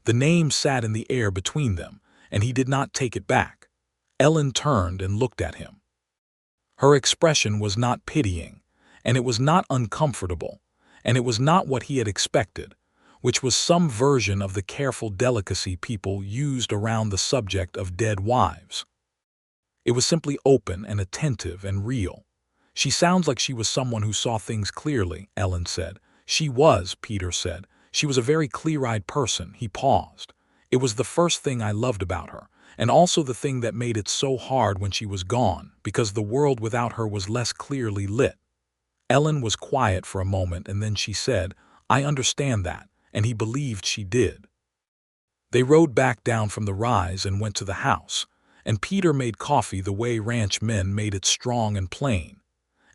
The name sat in the air between them, and he did not take it back. Ellen turned and looked at him. Her expression was not pitying, and it was not uncomfortable, and it was not what he had expected, which was some version of the careful delicacy people used around the subject of dead wives. It was simply open and attentive and real. "She sounds like she was someone who saw things clearly," Ellen said. "She was," Peter said. "She was a very clear-eyed person." He paused. "It was the first thing I loved about her, and also the thing that made it so hard when she was gone, because the world without her was less clearly lit." Ellen was quiet for a moment, and then she said, "I understand that," and he believed she did. They rode back down from the rise and went to the house, and Peter made coffee the way ranch men made it, strong and plain.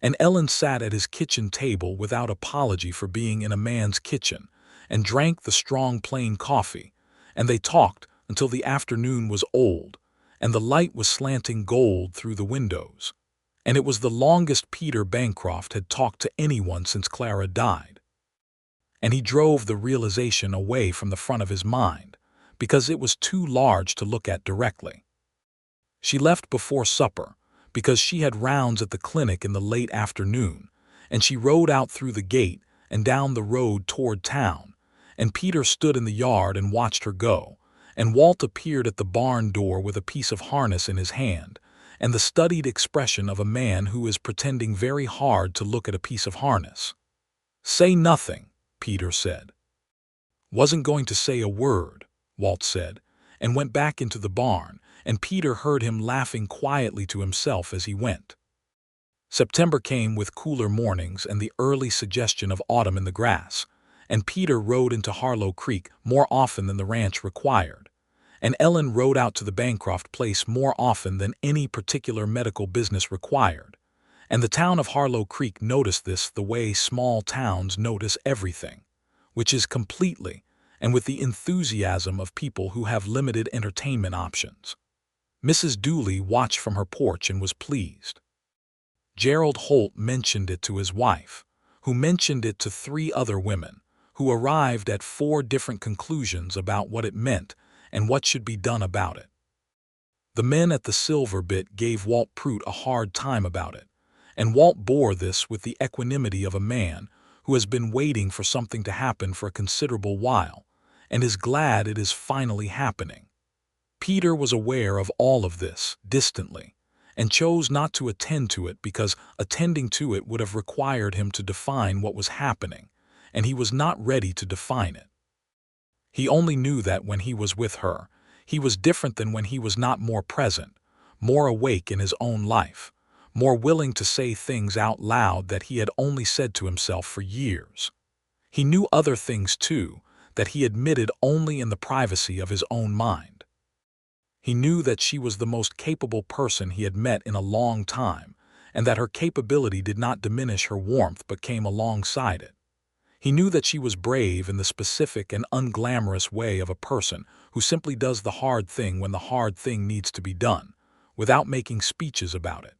And Ellen sat at his kitchen table without apology for being in a man's kitchen, and drank the strong plain coffee, and they talked until the afternoon was old, and the light was slanting gold through the windows. And it was the longest Peter Bancroft had talked to anyone since Clara died. And he drove the realization away from the front of his mind, because it was too large to look at directly. She left before supper, because she had rounds at the clinic in the late afternoon, and she rode out through the gate and down the road toward town, and Peter stood in the yard and watched her go, and Walt appeared at the barn door with a piece of harness in his hand, and the studied expression of a man who is pretending very hard to look at a piece of harness. "Say nothing," Peter said. "Wasn't going to say a word," Walt said, and went back into the barn, and Peter heard him laughing quietly to himself as he went. September came with cooler mornings and the early suggestion of autumn in the grass, and Peter rode into Harlow Creek more often than the ranch required, and Ellen rode out to the Bancroft place more often than any particular medical business required, and the town of Harlow Creek noticed this the way small towns notice everything, which is completely and with the enthusiasm of people who have limited entertainment options. Mrs. Dooley watched from her porch and was pleased. Gerald Holt mentioned it to his wife, who mentioned it to 3 other women, who arrived at 4 different conclusions about what it meant and what should be done about it. The men at the Silver Bit gave Walt Prout a hard time about it, and Walt bore this with the equanimity of a man who has been waiting for something to happen for a considerable while, and is glad it is finally happening. Peter was aware of all of this, distantly, and chose not to attend to it because attending to it would have required him to define what was happening, and he was not ready to define it. He only knew that when he was with her, he was different than when he was not, more present, more awake in his own life, more willing to say things out loud that he had only said to himself for years. He knew other things too, that he admitted only in the privacy of his own mind. He knew that she was the most capable person he had met in a long time, and that her capability did not diminish her warmth but came alongside it. He knew that she was brave in the specific and unglamorous way of a person who simply does the hard thing when the hard thing needs to be done, without making speeches about it.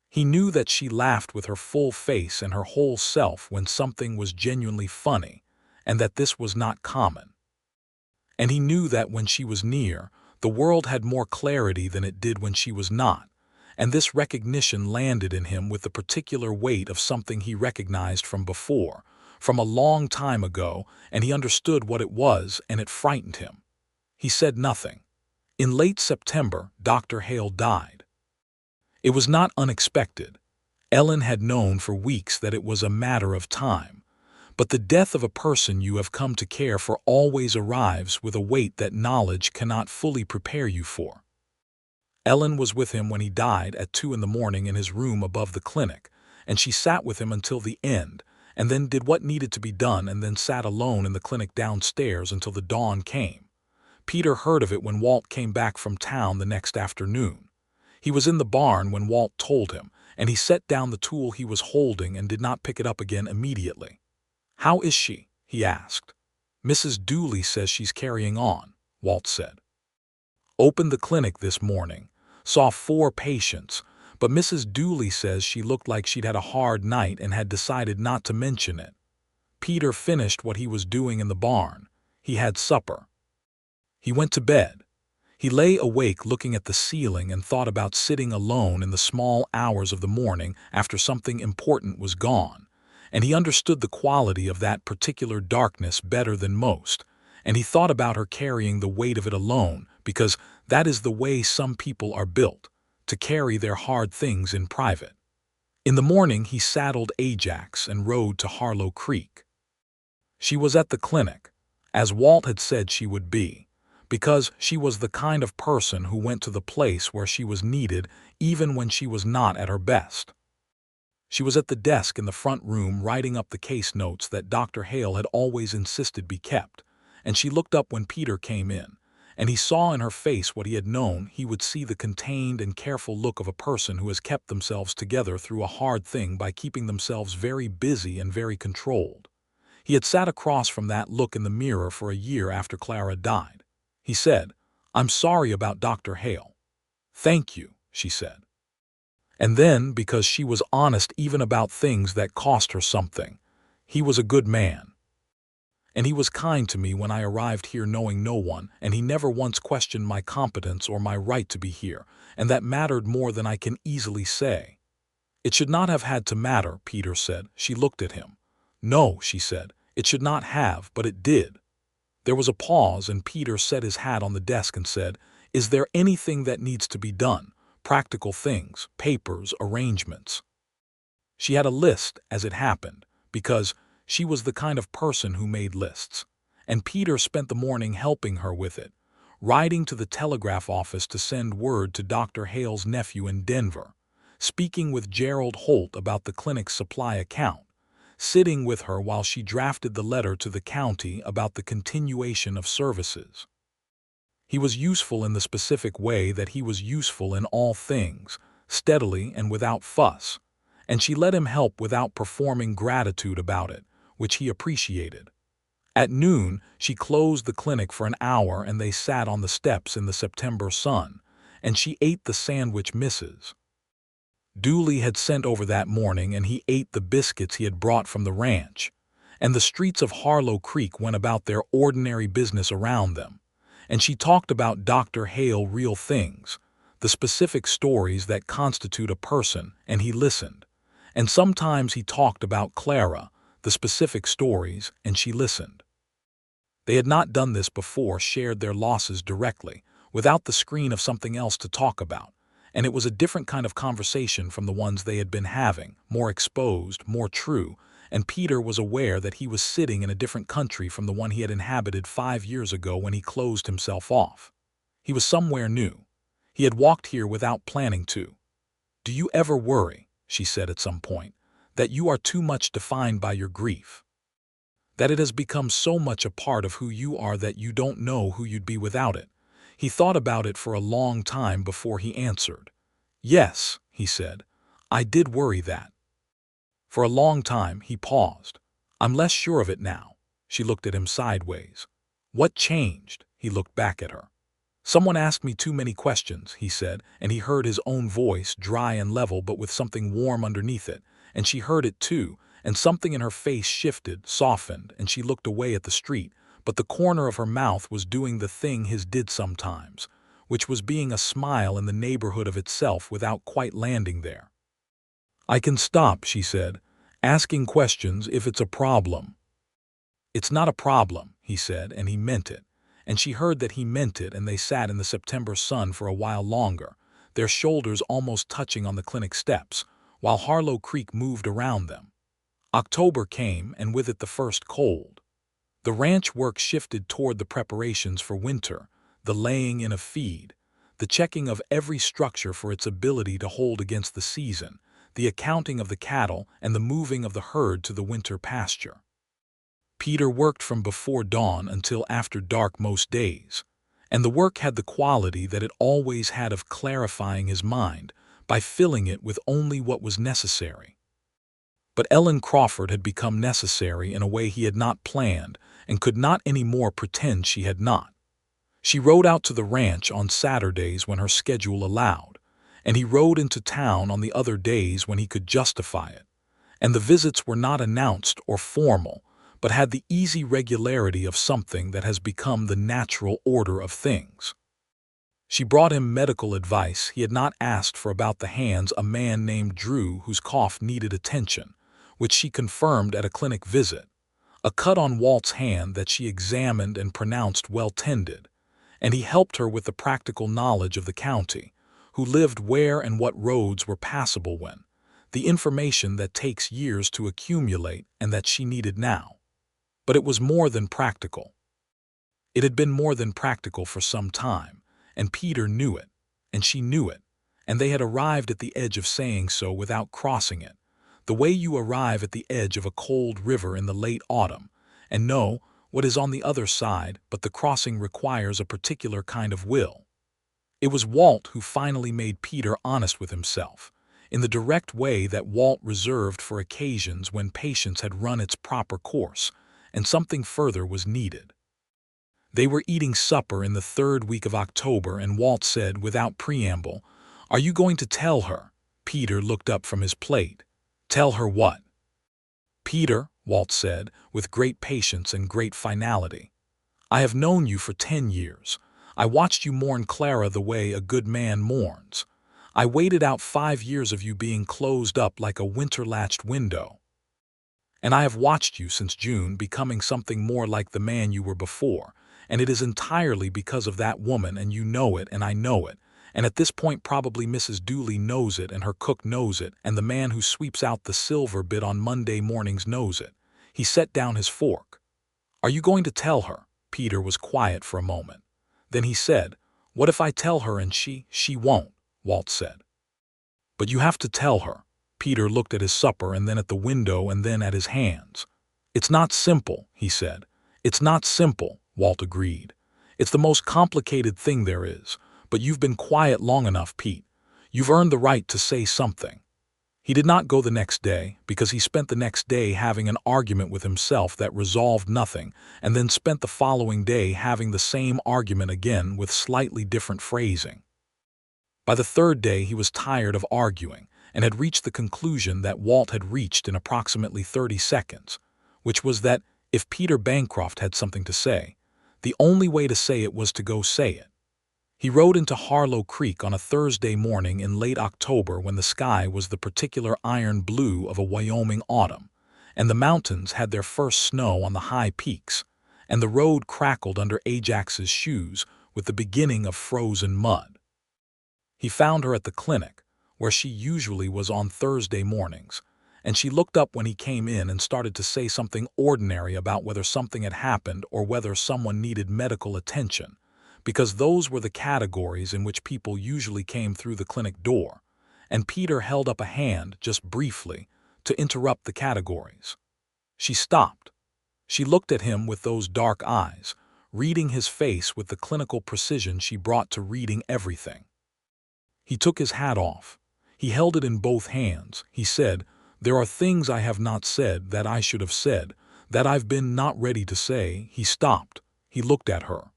He knew that she laughed with her full face and her whole self when something was genuinely funny, and that this was not common. And he knew that when she was near, the world had more clarity than it did when she was not, and this recognition landed in him with the particular weight of something he recognized from before, from a long time ago, and he understood what it was, and it frightened him. He said nothing. In late September, Dr. Hale died. It was not unexpected. Ellen had known for weeks that it was a matter of time, but the death of a person you have come to care for always arrives with a weight that knowledge cannot fully prepare you for. Ellen was with him when he died at 2 in the morning in his room above the clinic, and she sat with him until the end, and then did what needed to be done and then sat alone in the clinic downstairs until the dawn came. Peter heard of it when Walt came back from town the next afternoon. He was in the barn when Walt told him, and he set down the tool he was holding and did not pick it up again immediately. "How is she?" he asked. "Mrs. Dooley says she's carrying on," Walt said. "Opened the clinic this morning. Saw 4 patients, but Mrs. Dooley says she looked like she'd had a hard night and had decided not to mention it." Peter finished what he was doing in the barn. He had supper. He went to bed. He lay awake looking at the ceiling and thought about sitting alone in the small hours of the morning after something important was gone, and he understood the quality of that particular darkness better than most, and he thought about her carrying the weight of it alone, because that is the way some people are built, to carry their hard things in private. In the morning he saddled Ajax and rode to Harlow Creek. She was at the clinic, as Walt had said she would be, because she was the kind of person who went to the place where she was needed even when she was not at her best. She was at the desk in the front room writing up the case notes that Dr. Hale had always insisted be kept, and she looked up when Peter came in, and he saw in her face what he had known he would see, the contained and careful look of a person who has kept themselves together through a hard thing by keeping themselves very busy and very controlled. He had sat across from that look in the mirror for a year after Clara died. He said, "I'm sorry about Dr. Hale." "Thank you," she said. And then, because she was honest even about things that cost her something, "He was a good man. And he was kind to me when I arrived here knowing no one, and he never once questioned my competence or my right to be here, and that mattered more than I can easily say." "It should not have had to matter," Peter said. She looked at him. "No," she said, "it should not have, but it did." There was a pause, and Peter set his hat on the desk and said, "Is there anything that needs to be done? Practical things, papers, arrangements?" She had a list, as it happened, because she was the kind of person who made lists, and Peter spent the morning helping her with it, riding to the telegraph office to send word to Dr. Hale's nephew in Denver, speaking with Gerald Holt about the clinic's supply account, sitting with her while she drafted the letter to the county about the continuation of services. He was useful in the specific way that he was useful in all things, steadily and without fuss, and she let him help without performing gratitude about it, which he appreciated. At noon, she closed the clinic for an hour and they sat on the steps in the September sun, and she ate the sandwich Mrs. Dooley had sent over that morning, and he ate the biscuits he had brought from the ranch, and the streets of Harlow Creek went about their ordinary business around them, and she talked about Dr. Hale real things, the specific stories that constitute a person, and he listened, and sometimes he talked about Clara, the specific stories, and she listened. They had not done this before, shared their losses directly, without the screen of something else to talk about, and it was a different kind of conversation from the ones they had been having, more exposed, more true, and Peter was aware that he was sitting in a different country from the one he had inhabited 5 years ago when he closed himself off. He was somewhere new. He had walked here without planning to. "Do you ever worry," she said at some point, "that you are too much defined by your grief? That it has become so much a part of who you are that you don't know who you'd be without it?" He thought about it for a long time before he answered. "Yes," he said, "I did worry that." For a long time he paused. "I'm less sure of it now." She looked at him sideways. "What changed?" He looked back at her. "Someone asked me too many questions," he said, and he heard his own voice, dry and level but with something warm underneath it, and she heard it too, and something in her face shifted, softened, and she looked away at the street, but the corner of her mouth was doing the thing his did sometimes, which was being a smile in the neighborhood of itself without quite landing there. "I can stop," she said, "asking questions if it's a problem." "It's not a problem," he said, and he meant it, and she heard that he meant it, and they sat in the September sun for a while longer, their shoulders almost touching on the clinic steps, while Harlow Creek moved around them. October came, and with it the first cold. The ranch work shifted toward the preparations for winter, the laying in of feed, the the checking of every structure for its ability to hold against the season, the accounting of the cattle, and the moving of the herd to the winter pasture. Peter worked from before dawn until after dark most days, and the work had the quality that it always had of clarifying his mind by filling it with only what was necessary. But Ellen Crawford had become necessary in a way he had not planned and could not any more pretend she had not. She rode out to the ranch on Saturdays when her schedule allowed, and he rode into town on the other days when he could justify it, and the visits were not announced or formal, but had the easy regularity of something that has become the natural order of things. She brought him medical advice he had not asked for about the hands a man named Drew whose cough needed attention, which she confirmed at a clinic visit, a cut on Walt's hand that she examined and pronounced well-tended, and he helped her with the practical knowledge of the county, who lived where and what roads were passable when, the information that takes years to accumulate and that she needed now. But it was more than practical. It had been more than practical for some time, and Peter knew it, and she knew it, and they had arrived at the edge of saying so without crossing it, the way you arrive at the edge of a cold river in the late autumn, and know what is on the other side, but the crossing requires a particular kind of will. It was Walt who finally made Peter honest with himself, in the direct way that Walt reserved for occasions when patience had run its proper course, and something further was needed. They were eating supper in the third week of October, and Walt said, without preamble, "Are you going to tell her?" Peter looked up from his plate. "Tell her what?" "Peter," Walt said, with great patience and great finality, "I have known you for 10 years. I watched you mourn Clara the way a good man mourns. I waited out 5 years of you being closed up like a winter-latched window. And I have watched you since June becoming something more like the man you were before, and it is entirely because of that woman, and you know it and I know it, and at this point probably Mrs. Dooley knows it and her cook knows it, and the man who sweeps out the silver bit on Monday mornings knows it." He set down his fork. "Are you going to tell her?" Peter was quiet for a moment. Then he said, "What if I tell her and she won't?" Walt said. "But you have to tell her." Peter looked at his supper and then at the window and then at his hands. "It's not simple," he said. "It's not simple," Walt agreed. "It's the most complicated thing there is, but you've been quiet long enough, Pete. You've earned the right to say something." He did not go the next day, because he spent the next day having an argument with himself that resolved nothing, and then spent the following day having the same argument again with slightly different phrasing. By the third day he was tired of arguing, and had reached the conclusion that Walt had reached in approximately 30 seconds, which was that if Peter Bancroft had something to say, the only way to say it was to go say it. He rode into Harlow Creek on a Thursday morning in late October when the sky was the particular iron blue of a Wyoming autumn, and the mountains had their first snow on the high peaks, and the road crackled under Ajax's shoes with the beginning of frozen mud. He found her at the clinic, where she usually was on Thursday mornings, and she looked up when he came in and started to say something ordinary about whether something had happened or whether someone needed medical attention, because those were the categories in which people usually came through the clinic door, and Peter held up a hand, just briefly, to interrupt the categories. She stopped. She looked at him with those dark eyes, reading his face with the clinical precision she brought to reading everything. He took his hat off. He held it in both hands. He said, "There are things I have not said that I should have said, that I've been not ready to say." He stopped. He looked at her.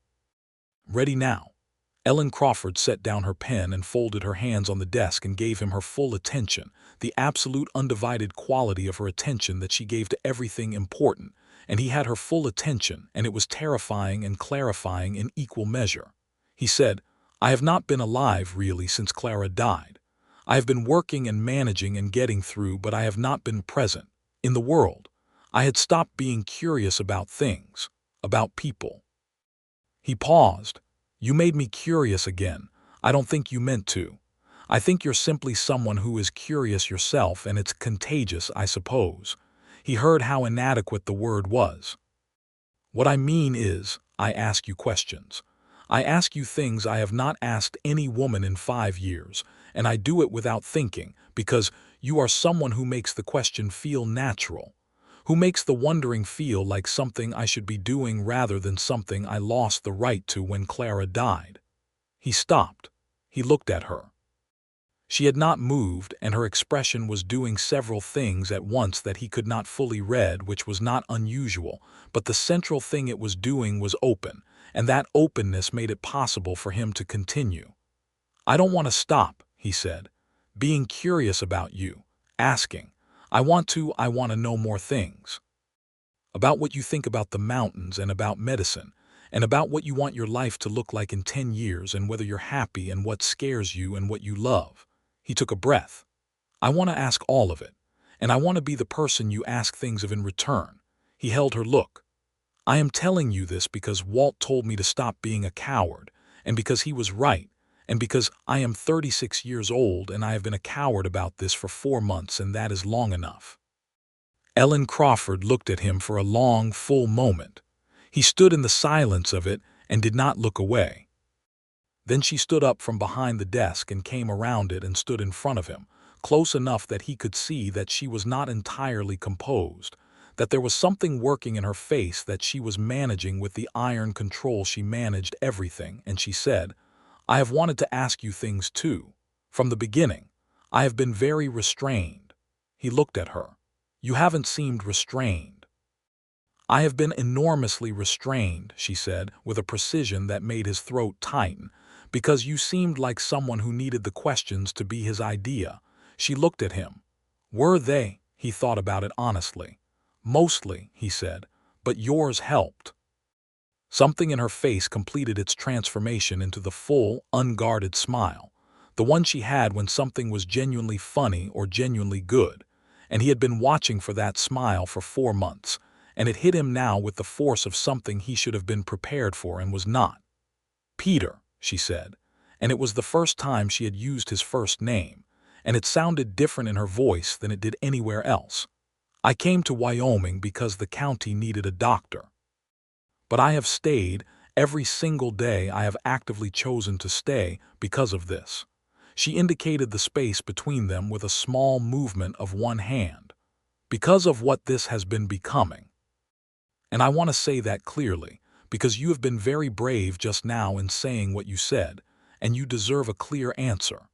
"Ready now." Ellen Crawford set down her pen and folded her hands on the desk and gave him her full attention, the absolute undivided quality of her attention that she gave to everything important, and he had her full attention, and it was terrifying and clarifying in equal measure. He said, "I have not been alive, really, since Clara died. I have been working and managing and getting through, but I have not been present, in the world. I had stopped being curious about things, about people." He paused. "You made me curious again. I don't think you meant to. I think you're simply someone who is curious yourself, and it's contagious, I suppose." He heard how inadequate the word was. "What I mean is, I ask you questions. I ask you things I have not asked any woman in 5 years, and I do it without thinking, because you are someone who makes the question feel natural, who makes the wondering feel like something I should be doing rather than something I lost the right to when Clara died." He stopped. He looked at her. She had not moved, and her expression was doing several things at once that he could not fully read, which was not unusual, but the central thing it was doing was open, and that openness made it possible for him to continue. "I don't want to stop," he said, "being curious about you, asking. I want to know more things. About what you think about the mountains and about medicine, and about what you want your life to look like in 10 years and whether you're happy and what scares you and what you love." He took a breath. "I want to ask all of it, and I want to be the person you ask things of in return." He held her look. "I am telling you this because Walt told me to stop being a coward, and because he was right, and because I am 36 years old and I have been a coward about this for 4 months, and that is long enough." Ellen Crawford looked at him for a long, full moment. He stood in the silence of it and did not look away. Then she stood up from behind the desk and came around it and stood in front of him, close enough that he could see that she was not entirely composed, that there was something working in her face that she was managing with the iron control she managed everything, and she said, "I have wanted to ask you things too. From the beginning, I have been very restrained." He looked at her. "You haven't seemed restrained." "I have been enormously restrained," she said, with a precision that made his throat tighten, "because you seemed like someone who needed the questions to be his idea." She looked at him. "Were they?" He thought about it honestly. "Mostly," he said, "but yours helped." Something in her face completed its transformation into the full, unguarded smile, the one she had when something was genuinely funny or genuinely good, and he had been watching for that smile for 4 months, and it hit him now with the force of something he should have been prepared for and was not. "Peter," she said, and it was the first time she had used his first name, and it sounded different in her voice than it did anywhere else. "I came to Wyoming because the county needed a doctor. But I have stayed, every single day I have actively chosen to stay because of this." She indicated the space between them with a small movement of one hand. "Because of what this has been becoming. And I want to say that clearly, because you have been very brave just now in saying what you said, and you deserve a clear answer."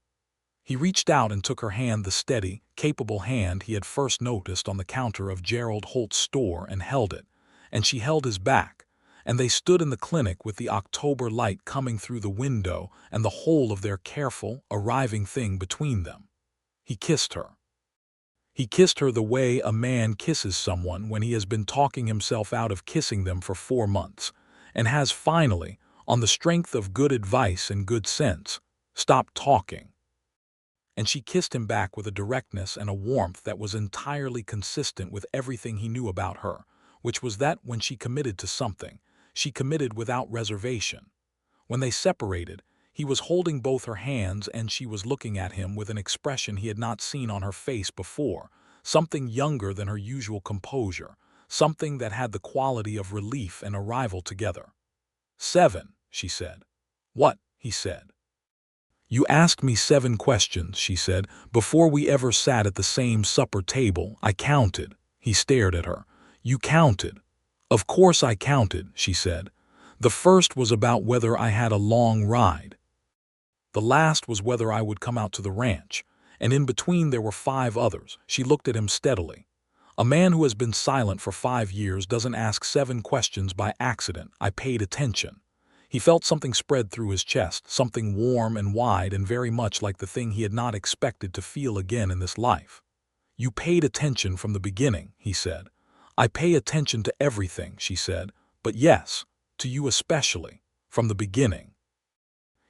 He reached out and took her hand, the steady, capable hand he had first noticed on the counter of Gerald Holt's store, and held it, and she held his back, and they stood in the clinic with the October light coming through the window and the whole of their careful, arriving thing between them. He kissed her. He kissed her the way a man kisses someone when he has been talking himself out of kissing them for 4 months, and has finally, on the strength of good advice and good sense, stopped talking. And she kissed him back with a directness and a warmth that was entirely consistent with everything he knew about her, which was that when she committed to something, she committed without reservation. When they separated, he was holding both her hands and she was looking at him with an expression he had not seen on her face before, something younger than her usual composure, something that had the quality of relief and arrival together. "7," she said. "What?" he said. "You asked me 7 questions," she said, "before we ever sat at the same supper table. I counted." He stared at her. "You counted?" "Of course I counted," she said. "The first was about whether I had a long ride. The last was whether I would come out to the ranch, and in between there were 5 others." She looked at him steadily. "A man who has been silent for 5 years doesn't ask 7 questions by accident. I paid attention." He felt something spread through his chest, something warm and wide and very much like the thing he had not expected to feel again in this life. "You paid attention from the beginning," he said. "I pay attention to everything," she said, "but yes, to you especially, from the beginning."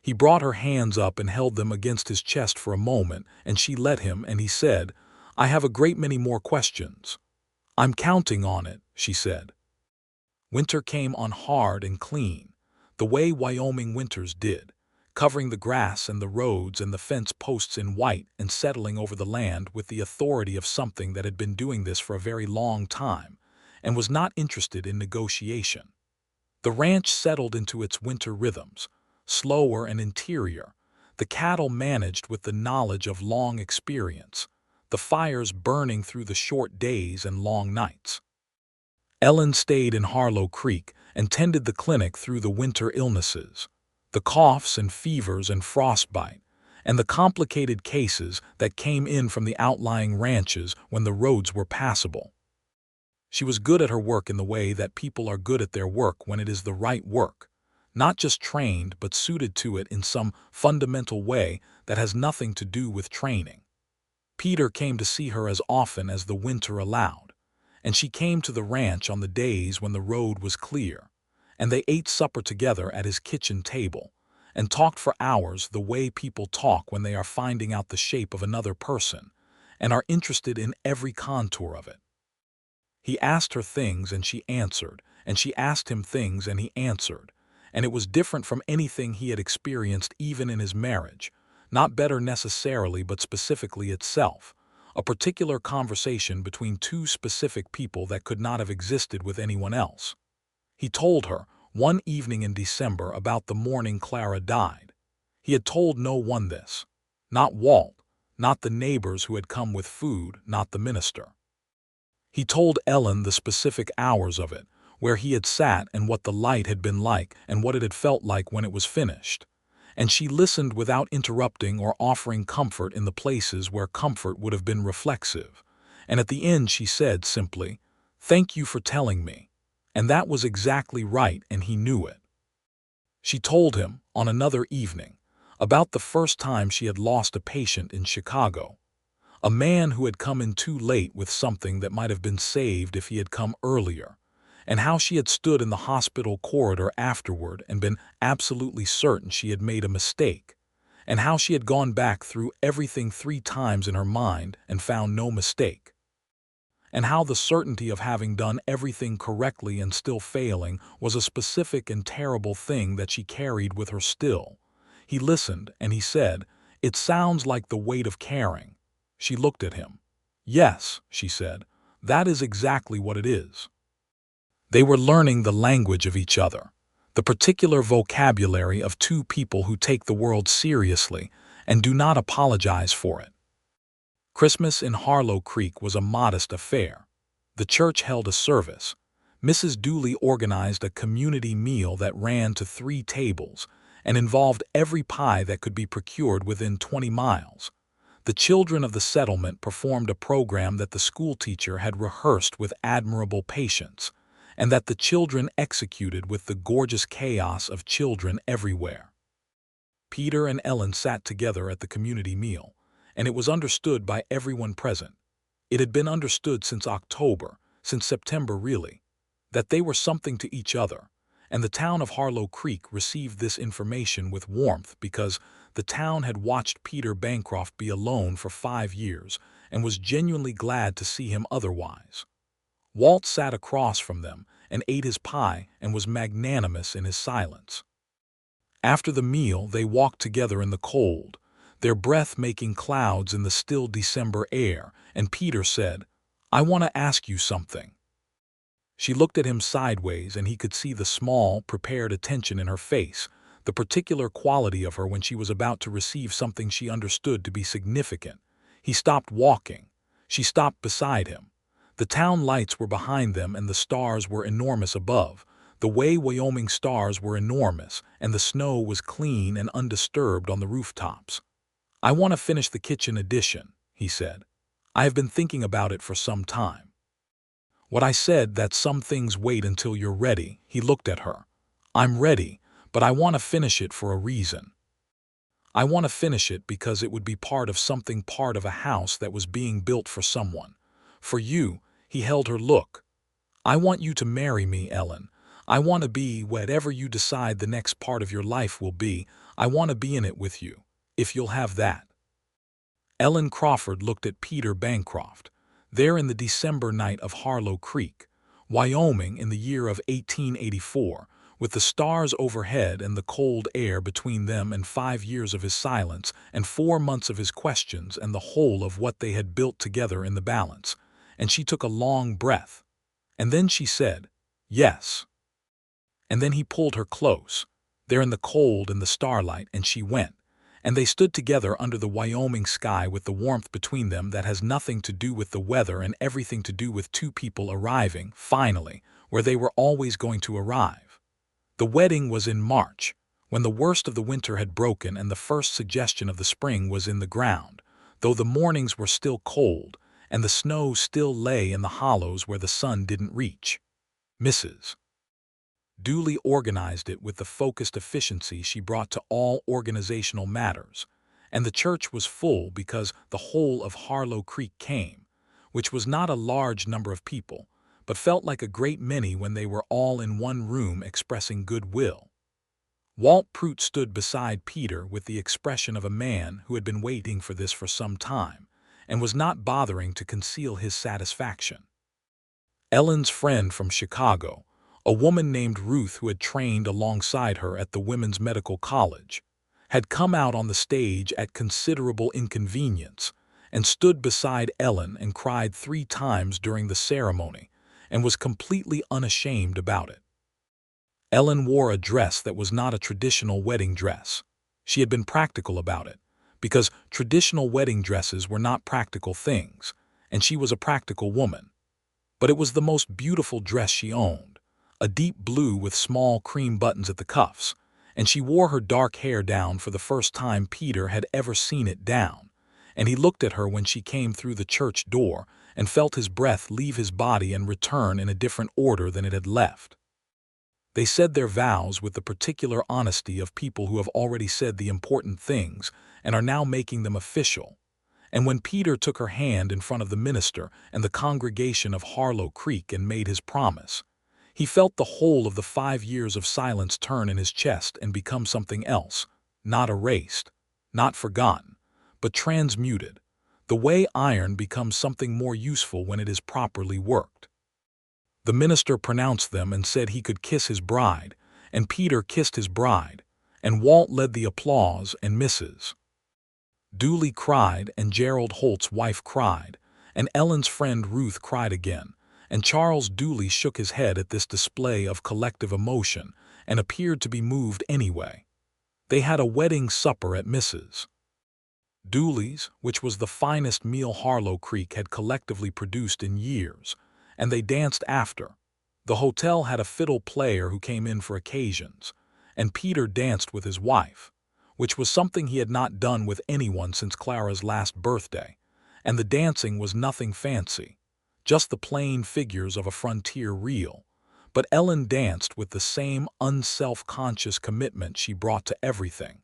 He brought her hands up and held them against his chest for a moment, and she let him, and he said, "I have a great many more questions." "I'm counting on it," she said. Winter came on hard and clean, the way Wyoming winters did, covering the grass and the roads and the fence posts in white and settling over the land with the authority of something that had been doing this for a very long time and was not interested in negotiation. The ranch settled into its winter rhythms, slower and interior, the cattle managed with the knowledge of long experience, the fires burning through the short days and long nights. Ellen stayed in Harlow Creek and tended the clinic through the winter illnesses, the coughs and fevers and frostbite, and the complicated cases that came in from the outlying ranches when the roads were passable. She was good at her work in the way that people are good at their work when it is the right work, not just trained but suited to it in some fundamental way that has nothing to do with training. Peter came to see her as often as the winter allowed, and she came to the ranch on the days when the road was clear, and they ate supper together at his kitchen table, and talked for hours the way people talk when they are finding out the shape of another person, and are interested in every contour of it. He asked her things and she answered, and she asked him things and he answered, and it was different from anything he had experienced even in his marriage, not better necessarily but specifically itself, a particular conversation between two specific people that could not have existed with anyone else. He told her, one evening in December, about the morning Clara died. He had told no one this. Not Walt, not the neighbors who had come with food, not the minister. He told Ellen the specific hours of it, where he had sat and what the light had been like and what it had felt like when it was finished. And she listened without interrupting or offering comfort in the places where comfort would have been reflexive. And at the end she said simply, "Thank you for telling me." And that was exactly right, and he knew it. She told him, on another evening, about the first time she had lost a patient in Chicago. A man who had come in too late with something that might have been saved if he had come earlier, and how she had stood in the hospital corridor afterward and been absolutely certain she had made a mistake, and how she had gone back through everything 3 times in her mind and found no mistake, and how the certainty of having done everything correctly and still failing was a specific and terrible thing that she carried with her still. He listened, and he said, "It sounds like the weight of caring." She looked at him. "Yes," she said, "that is exactly what it is." They were learning the language of each other, the particular vocabulary of two people who take the world seriously and do not apologize for it. Christmas in Harlow Creek was a modest affair. The church held a service. Mrs. Dooley organized a community meal that ran to 3 tables and involved every pie that could be procured within 20 miles. The children of the settlement performed a program that the schoolteacher had rehearsed with admirable patience, and that the children executed with the gorgeous chaos of children everywhere. Peter and Ellen sat together at the community meal, and it was understood by everyone present. It had been understood since October, since September really, that they were something to each other, and the town of Harlow Creek received this information with warmth because the town had watched Peter Bancroft be alone for 5 years and was genuinely glad to see him otherwise. Walt sat across from them and ate his pie and was magnanimous in his silence. After the meal, they walked together in the cold, their breath making clouds in the still December air, and Peter said, "I want to ask you something." She looked at him sideways, and he could see the small, prepared attention in her face, the particular quality of her when she was about to receive something she understood to be significant. He stopped walking. She stopped beside him. The town lights were behind them and the stars were enormous above, the way Wyoming stars were enormous, and the snow was clean and undisturbed on the rooftops. "I want to finish the kitchen addition," he said. "I have been thinking about it for some time." "What I said, that some things wait until you're ready," he looked at her. "I'm ready, but I want to finish it for a reason. I want to finish it because it would be part of something, part of a house that was being built for someone. For you." He held her look. "I want you to marry me, Ellen. I want to be whatever you decide the next part of your life will be. I want to be in it with you, if you'll have that." Ellen Crawford looked at Peter Bancroft, there in the December night of Harlow Creek, Wyoming, in the year of 1884, with the stars overhead and the cold air between them, and 5 years of his silence and 4 months of his questions, and the whole of what they had built together in the balance. And she took a long breath. And then she said, "Yes." And then he pulled her close, there in the cold and the starlight, and she went. And they stood together under the Wyoming sky with the warmth between them that has nothing to do with the weather and everything to do with two people arriving, finally, where they were always going to arrive. The wedding was in March, when the worst of the winter had broken and the first suggestion of the spring was in the ground, though the mornings were still cold and the snow still lay in the hollows where the sun didn't reach. Mrs. Dooley organized it with the focused efficiency she brought to all organizational matters, and the church was full because the whole of Harlow Creek came, which was not a large number of people, but felt like a great many when they were all in one room expressing goodwill. Walt Prout stood beside Peter with the expression of a man who had been waiting for this for some time, and was not bothering to conceal his satisfaction. Ellen's friend from Chicago, a woman named Ruth who had trained alongside her at the Women's Medical College, had come out on the stage at considerable inconvenience and stood beside Ellen and cried 3 times during the ceremony and was completely unashamed about it. Ellen wore a dress that was not a traditional wedding dress. She had been practical about it, because traditional wedding dresses were not practical things, and she was a practical woman. But it was the most beautiful dress she owned, a deep blue with small cream buttons at the cuffs, and she wore her dark hair down for the first time Peter had ever seen it down, and he looked at her when she came through the church door and felt his breath leave his body and return in a different order than it had left. They said their vows with the particular honesty of people who have already said the important things and are now making them official. And when Peter took her hand in front of the minister and the congregation of Harlow Creek and made his promise, he felt the whole of the 5 years of silence turn in his chest and become something else, not erased, not forgotten, but transmuted, the way iron becomes something more useful when it is properly worked. The minister pronounced them and said he could kiss his bride, and Peter kissed his bride, and Walt led the applause, and Mrs. Dooley cried, and Gerald Holt's wife cried, and Ellen's friend Ruth cried again, and Charles Dooley shook his head at this display of collective emotion and appeared to be moved anyway. They had a wedding supper at Mrs. Dooley's, which was the finest meal Harlow Creek had collectively produced in years, and they danced after. The hotel had a fiddle player who came in for occasions, and Peter danced with his wife, which was something he had not done with anyone since Clara's last birthday, and the dancing was nothing fancy, just the plain figures of a frontier reel, but Ellen danced with the same unself-conscious commitment she brought to everything.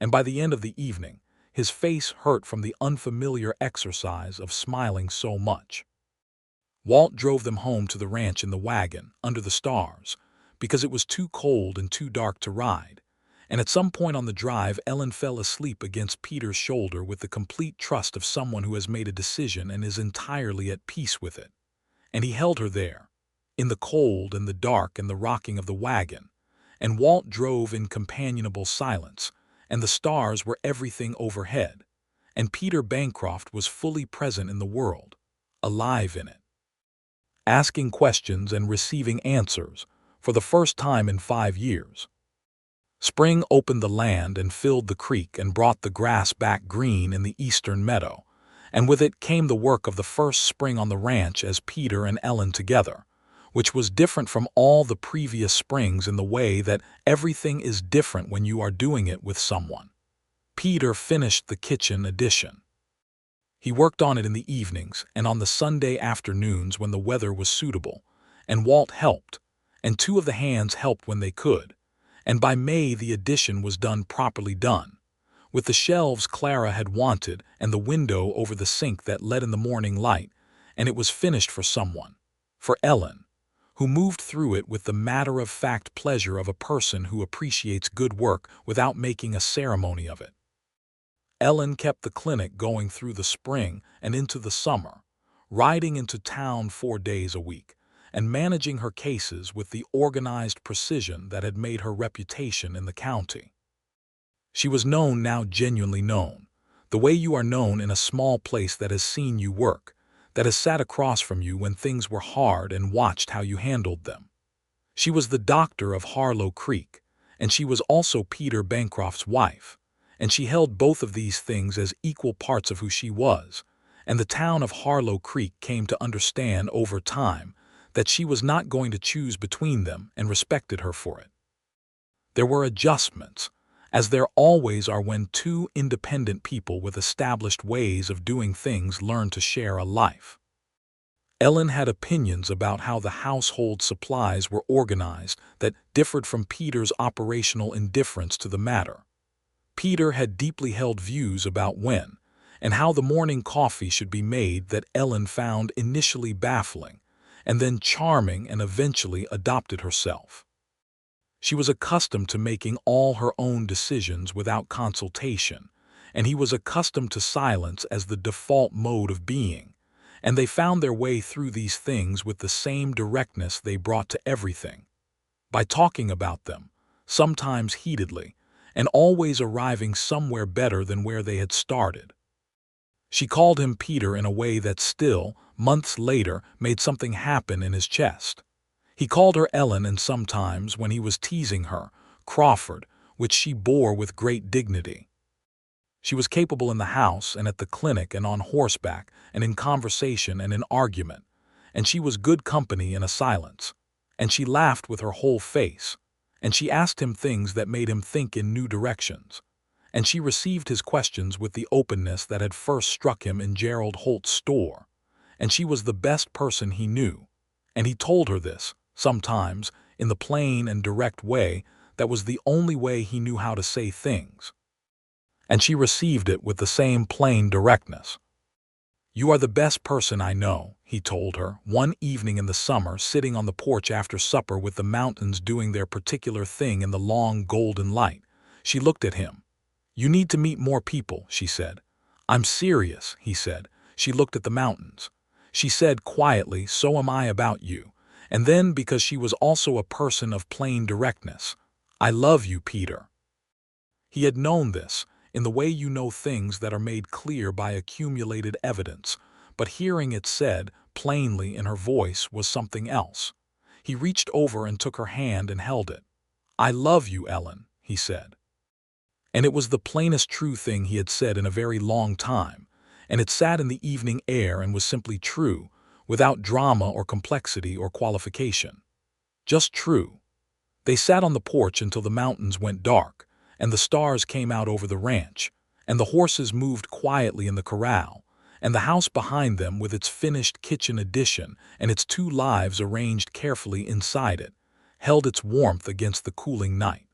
And by the end of the evening, his face hurt from the unfamiliar exercise of smiling so much. Walt drove them home to the ranch in the wagon, under the stars, because it was too cold and too dark to ride, and at some point on the drive Ellen fell asleep against Peter's shoulder with the complete trust of someone who has made a decision and is entirely at peace with it. And he held her there, in the cold and the dark and the rocking of the wagon, and Walt drove in companionable silence, and the stars were everything overhead, and Peter Bancroft was fully present in the world, alive in it, asking questions and receiving answers for the first time in 5 years. Spring opened the land and filled the creek and brought the grass back green in the eastern meadow, and with it came the work of the first spring on the ranch as Peter and Ellen together, which was different from all the previous springs in the way that everything is different when you are doing it with someone. Peter finished the kitchen addition. He worked on it in the evenings and on the Sunday afternoons when the weather was suitable, and Walt helped, and 2 of the hands helped when they could, and by May the addition was properly done, with the shelves Clara had wanted and the window over the sink that let in the morning light, and it was finished for someone, for Ellen, who moved through it with the matter-of-fact pleasure of a person who appreciates good work without making a ceremony of it. Ellen kept the clinic going through the spring and into the summer, riding into town 4 days a week, and managing her cases with the organized precision that had made her reputation in the county. She was known now, genuinely known, the way you are known in a small place that has seen you work, that has sat across from you when things were hard and watched how you handled them. She was the doctor of Harlow Creek, and she was also Peter Bancroft's wife, and she held both of these things as equal parts of who she was, and the town of Harlow Creek came to understand over time that she was not going to choose between them and respected her for it. There were adjustments, as there always are when two independent people with established ways of doing things learn to share a life. Ellen had opinions about how the household supplies were organized that differed from Peter's operational indifference to the matter. Peter had deeply held views about when and how the morning coffee should be made that Ellen found initially baffling, and then charming, and eventually adopted herself. She was accustomed to making all her own decisions without consultation, and he was accustomed to silence as the default mode of being, and they found their way through these things with the same directness they brought to everything, by talking about them, sometimes heatedly, and always arriving somewhere better than where they had started. She called him Peter in a way that still, months later, made something happen in his chest. He called her Ellen, and sometimes, when he was teasing her, Crawford, which she bore with great dignity. She was capable in the house and at the clinic and on horseback and in conversation and in argument, and she was good company in a silence, and she laughed with her whole face, and she asked him things that made him think in new directions, and she received his questions with the openness that had first struck him in Gerald Holt's store, and she was the best person he knew, and he told her this, sometimes, in the plain and direct way that was the only way he knew how to say things. And she received it with the same plain directness. "You are the best person I know," he told her, one evening in the summer, sitting on the porch after supper with the mountains doing their particular thing in the long golden light. She looked at him. "You need to meet more people," she said. "I'm serious," he said. She looked at the mountains. She said quietly, "So am I about you." And then, because she was also a person of plain directness, "I love you, Peter." He had known this, in the way you know things that are made clear by accumulated evidence, but hearing it said plainly in her voice was something else. He reached over and took her hand and held it. "I love you, Ellen," he said. And it was the plainest true thing he had said in a very long time, and it sat in the evening air and was simply true, without drama or complexity or qualification. Just true. They sat on the porch until the mountains went dark, and the stars came out over the ranch, and the horses moved quietly in the corral, and the house behind them with its finished kitchen addition and its two lives arranged carefully inside it, held its warmth against the cooling night.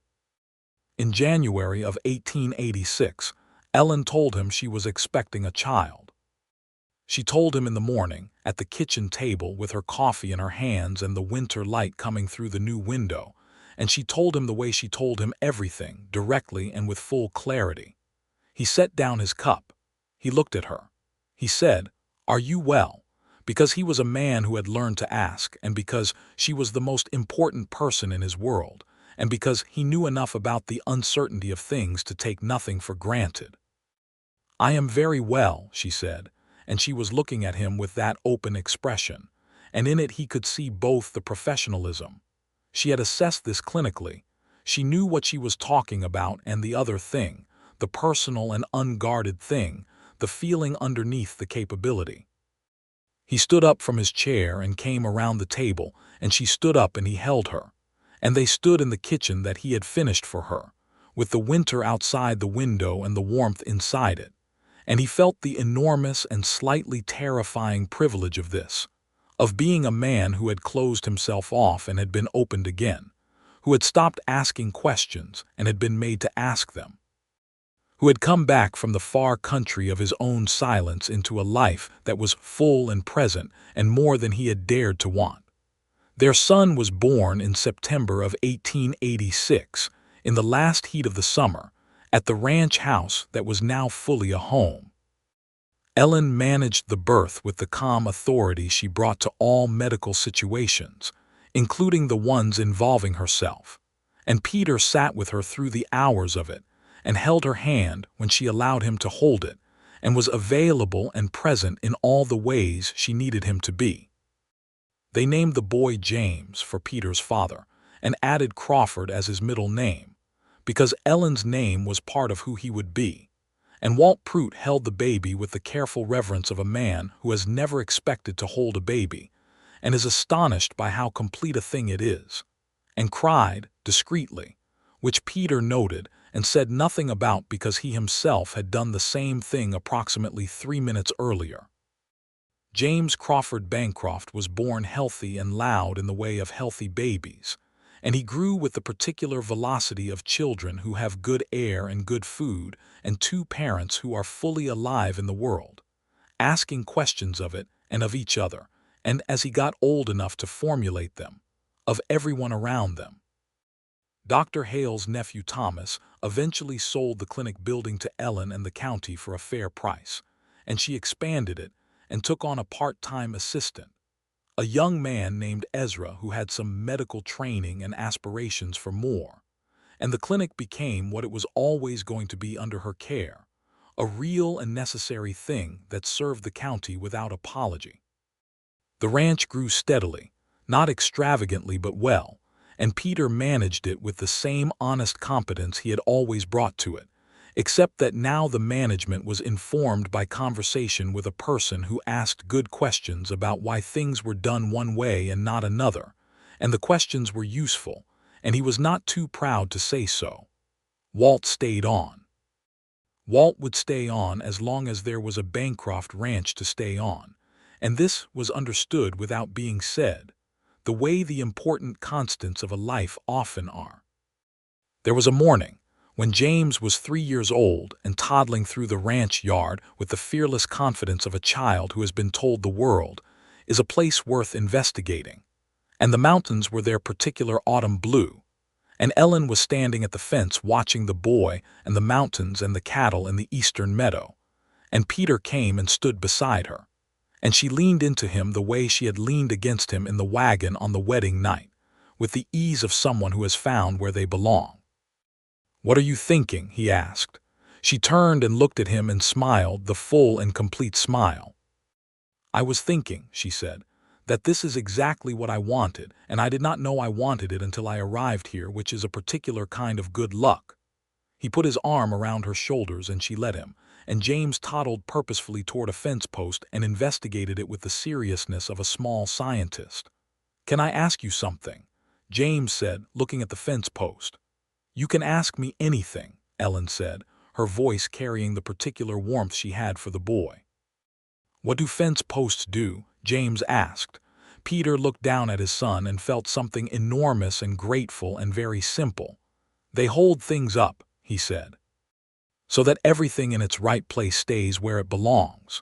In January of 1886, Ellen told him she was expecting a child. She told him in the morning, at the kitchen table with her coffee in her hands and the winter light coming through the new window, and she told him the way she told him everything, directly and with full clarity. He set down his cup. He looked at her. He said, "Are you well?" because he was a man who had learned to ask, and because she was the most important person in his world, and because he knew enough about the uncertainty of things to take nothing for granted. "I am very well," she said, and she was looking at him with that open expression, and in it he could see both the professionalism. She had assessed this clinically. She knew what she was talking about, and the other thing, the personal and unguarded thing, the feeling underneath the capability. He stood up from his chair and came around the table, and she stood up and he held her. And they stood in the kitchen that he had finished for her, with the winter outside the window and the warmth inside it. And he felt the enormous and slightly terrifying privilege of this, of being a man who had closed himself off and had been opened again, who had stopped asking questions and had been made to ask them, who had come back from the far country of his own silence into a life that was full and present and more than he had dared to want. Their son was born in September of 1886, in the last heat of the summer, at the ranch house that was now fully a home. Ellen managed the birth with the calm authority she brought to all medical situations, including the ones involving herself, and Peter sat with her through the hours of it and held her hand when she allowed him to hold it, and was available and present in all the ways she needed him to be. They named the boy James for Peter's father, and added Crawford as his middle name, because Ellen's name was part of who he would be. And Walt Prout held the baby with the careful reverence of a man who has never expected to hold a baby, and is astonished by how complete a thing it is, and cried discreetly, which Peter noted and said nothing about because he himself had done the same thing approximately 3 minutes earlier. James Crawford Bancroft was born healthy and loud in the way of healthy babies, and he grew with the particular velocity of children who have good air and good food and two parents who are fully alive in the world, asking questions of it and of each other, and as he got old enough to formulate them, of everyone around them. Dr. Hale's nephew Thomas eventually sold the clinic building to Ellen and the county for a fair price, and she expanded it and took on a part-time assistant, a young man named Ezra who had some medical training and aspirations for more, and the clinic became what it was always going to be under her care, a real and necessary thing that served the county without apology. The ranch grew steadily, not extravagantly but well, and Peter managed it with the same honest competence he had always brought to it, except that now the management was informed by conversation with a person who asked good questions about why things were done one way and not another, and the questions were useful, and he was not too proud to say so. Walt stayed on. Walt would stay on as long as there was a Bancroft ranch to stay on, and this was understood without being said, the way the important constants of a life often are. There was a morning when James was 3 years old and toddling through the ranch yard with the fearless confidence of a child who has been told the world is a place worth investigating, and the mountains were their particular autumn blue, and Ellen was standing at the fence watching the boy and the mountains and the cattle in the eastern meadow, and Peter came and stood beside her, and she leaned into him the way she had leaned against him in the wagon on the wedding night, with the ease of someone who has found where they belong. "What are you thinking?" he asked. She turned and looked at him and smiled the full and complete smile. "I was thinking," she said, "that this is exactly what I wanted, and I did not know I wanted it until I arrived here, which is a particular kind of good luck." He put his arm around her shoulders and she let him, and James toddled purposefully toward a fence post and investigated it with the seriousness of a small scientist. "Can I ask you something?" James said, looking at the fence post. "You can ask me anything," Ellen said, her voice carrying the particular warmth she had for the boy. "What do fence posts do?" James asked. Peter looked down at his son and felt something enormous and grateful and very simple. "They hold things up," he said, "so that everything in its right place stays where it belongs."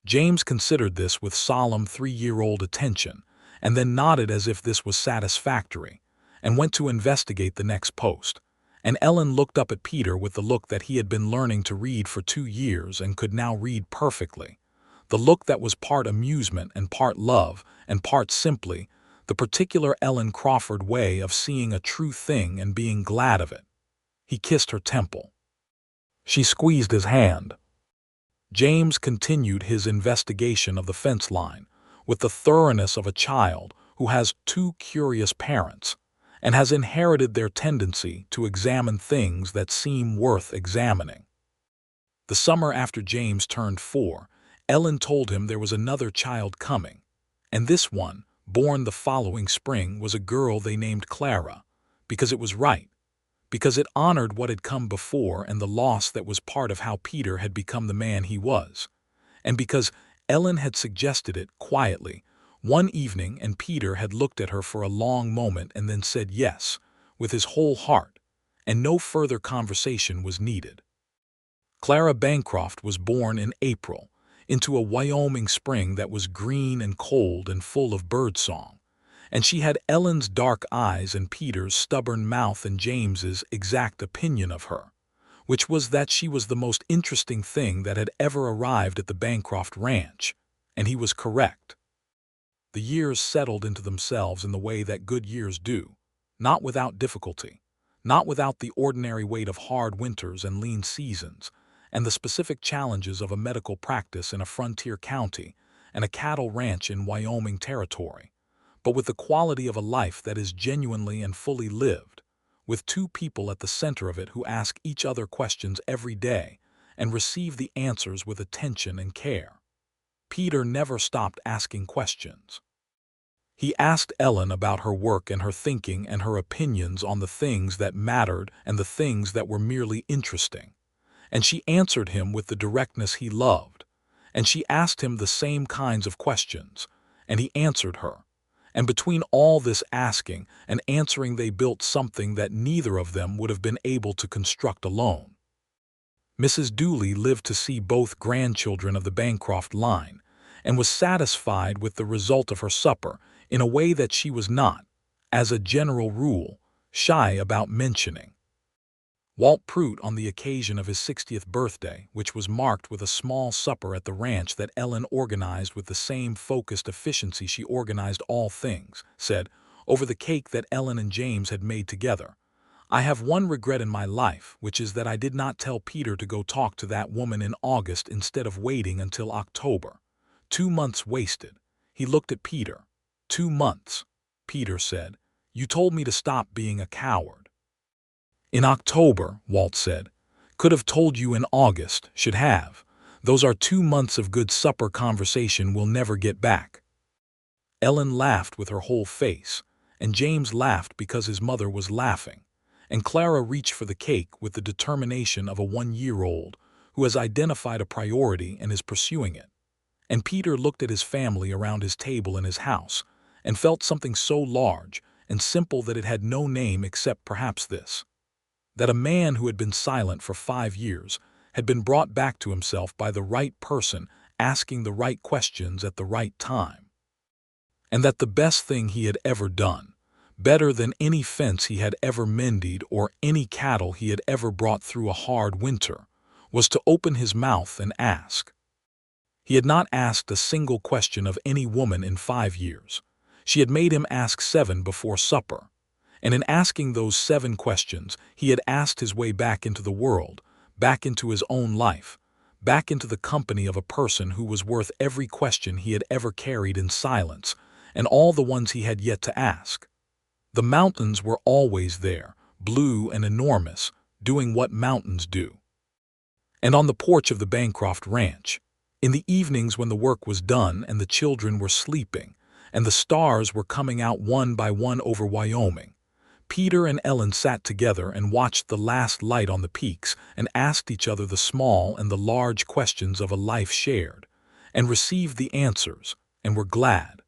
James considered this with solemn 3-year-old attention, and then nodded as if this was satisfactory, and went to investigate the next post, and Ellen looked up at Peter with the look that he had been learning to read for 2 years and could now read perfectly, the look that was part amusement and part love and part simply the particular Ellen Crawford way of seeing a true thing and being glad of it. He kissed her temple. She squeezed his hand. James continued his investigation of the fence line with the thoroughness of a child who has 2 curious parents and has inherited their tendency to examine things that seem worth examining. The summer after James turned 4, Ellen told him there was another child coming, and this one, born the following spring, was a girl they named Clara, because it was right, because it honored what had come before and the loss that was part of how Peter had become the man he was, and because Ellen had suggested it quietly one evening and Peter had looked at her for a long moment and then said yes, with his whole heart, and no further conversation was needed. Clara Bancroft was born in April, into a Wyoming spring that was green and cold and full of birdsong, and she had Ellen's dark eyes and Peter's stubborn mouth and James's exact opinion of her, which was that she was the most interesting thing that had ever arrived at the Bancroft ranch, and he was correct. The years settled into themselves in the way that good years do, not without difficulty, not without the ordinary weight of hard winters and lean seasons, and the specific challenges of a medical practice in a frontier county and a cattle ranch in Wyoming Territory, but with the quality of a life that is genuinely and fully lived, with two people at the center of it who ask each other questions every day and receive the answers with attention and care. Peter never stopped asking questions. He asked Ellen about her work and her thinking and her opinions on the things that mattered and the things that were merely interesting. And she answered him with the directness he loved. And she asked him the same kinds of questions, and he answered her. And between all this asking and answering, they built something that neither of them would have been able to construct alone. Mrs. Dooley lived to see both grandchildren of the Bancroft line, and was satisfied with the result of her supper in a way that she was not, as a general rule, shy about mentioning. Walt Prout, on the occasion of his 60th birthday, which was marked with a small supper at the ranch that Ellen organized with the same focused efficiency she organized all things, said, over the cake that Ellen and James had made together, "I have one regret in my life, which is that I did not tell Peter to go talk to that woman in August instead of waiting until October. 2 months wasted." He looked at Peter. 2 months, Peter said. "You told me to stop being a coward." "In October," Walt said. "Could have told you in August, should have. Those are 2 months of good supper conversation we'll never get back." Ellen laughed with her whole face, and James laughed because his mother was laughing, and Clara reached for the cake with the determination of a 1-year-old who has identified a priority and is pursuing it. And Peter looked at his family around his table in his house and felt something so large and simple that it had no name except perhaps this: that a man who had been silent for 5 years had been brought back to himself by the right person asking the right questions at the right time. And that the best thing he had ever done, better than any fence he had ever mended or any cattle he had ever brought through a hard winter, was to open his mouth and ask. He had not asked a single question of any woman in 5 years. She had made him ask 7 before supper. And in asking those 7 questions, he had asked his way back into the world, back into his own life, back into the company of a person who was worth every question he had ever carried in silence, and all the ones he had yet to ask. The mountains were always there, blue and enormous, doing what mountains do. And on the porch of the Bancroft ranch, in the evenings when the work was done and the children were sleeping, and the stars were coming out one by one over Wyoming, Peter and Ellen sat together and watched the last light on the peaks and asked each other the small and the large questions of a life shared, and received the answers, and were glad.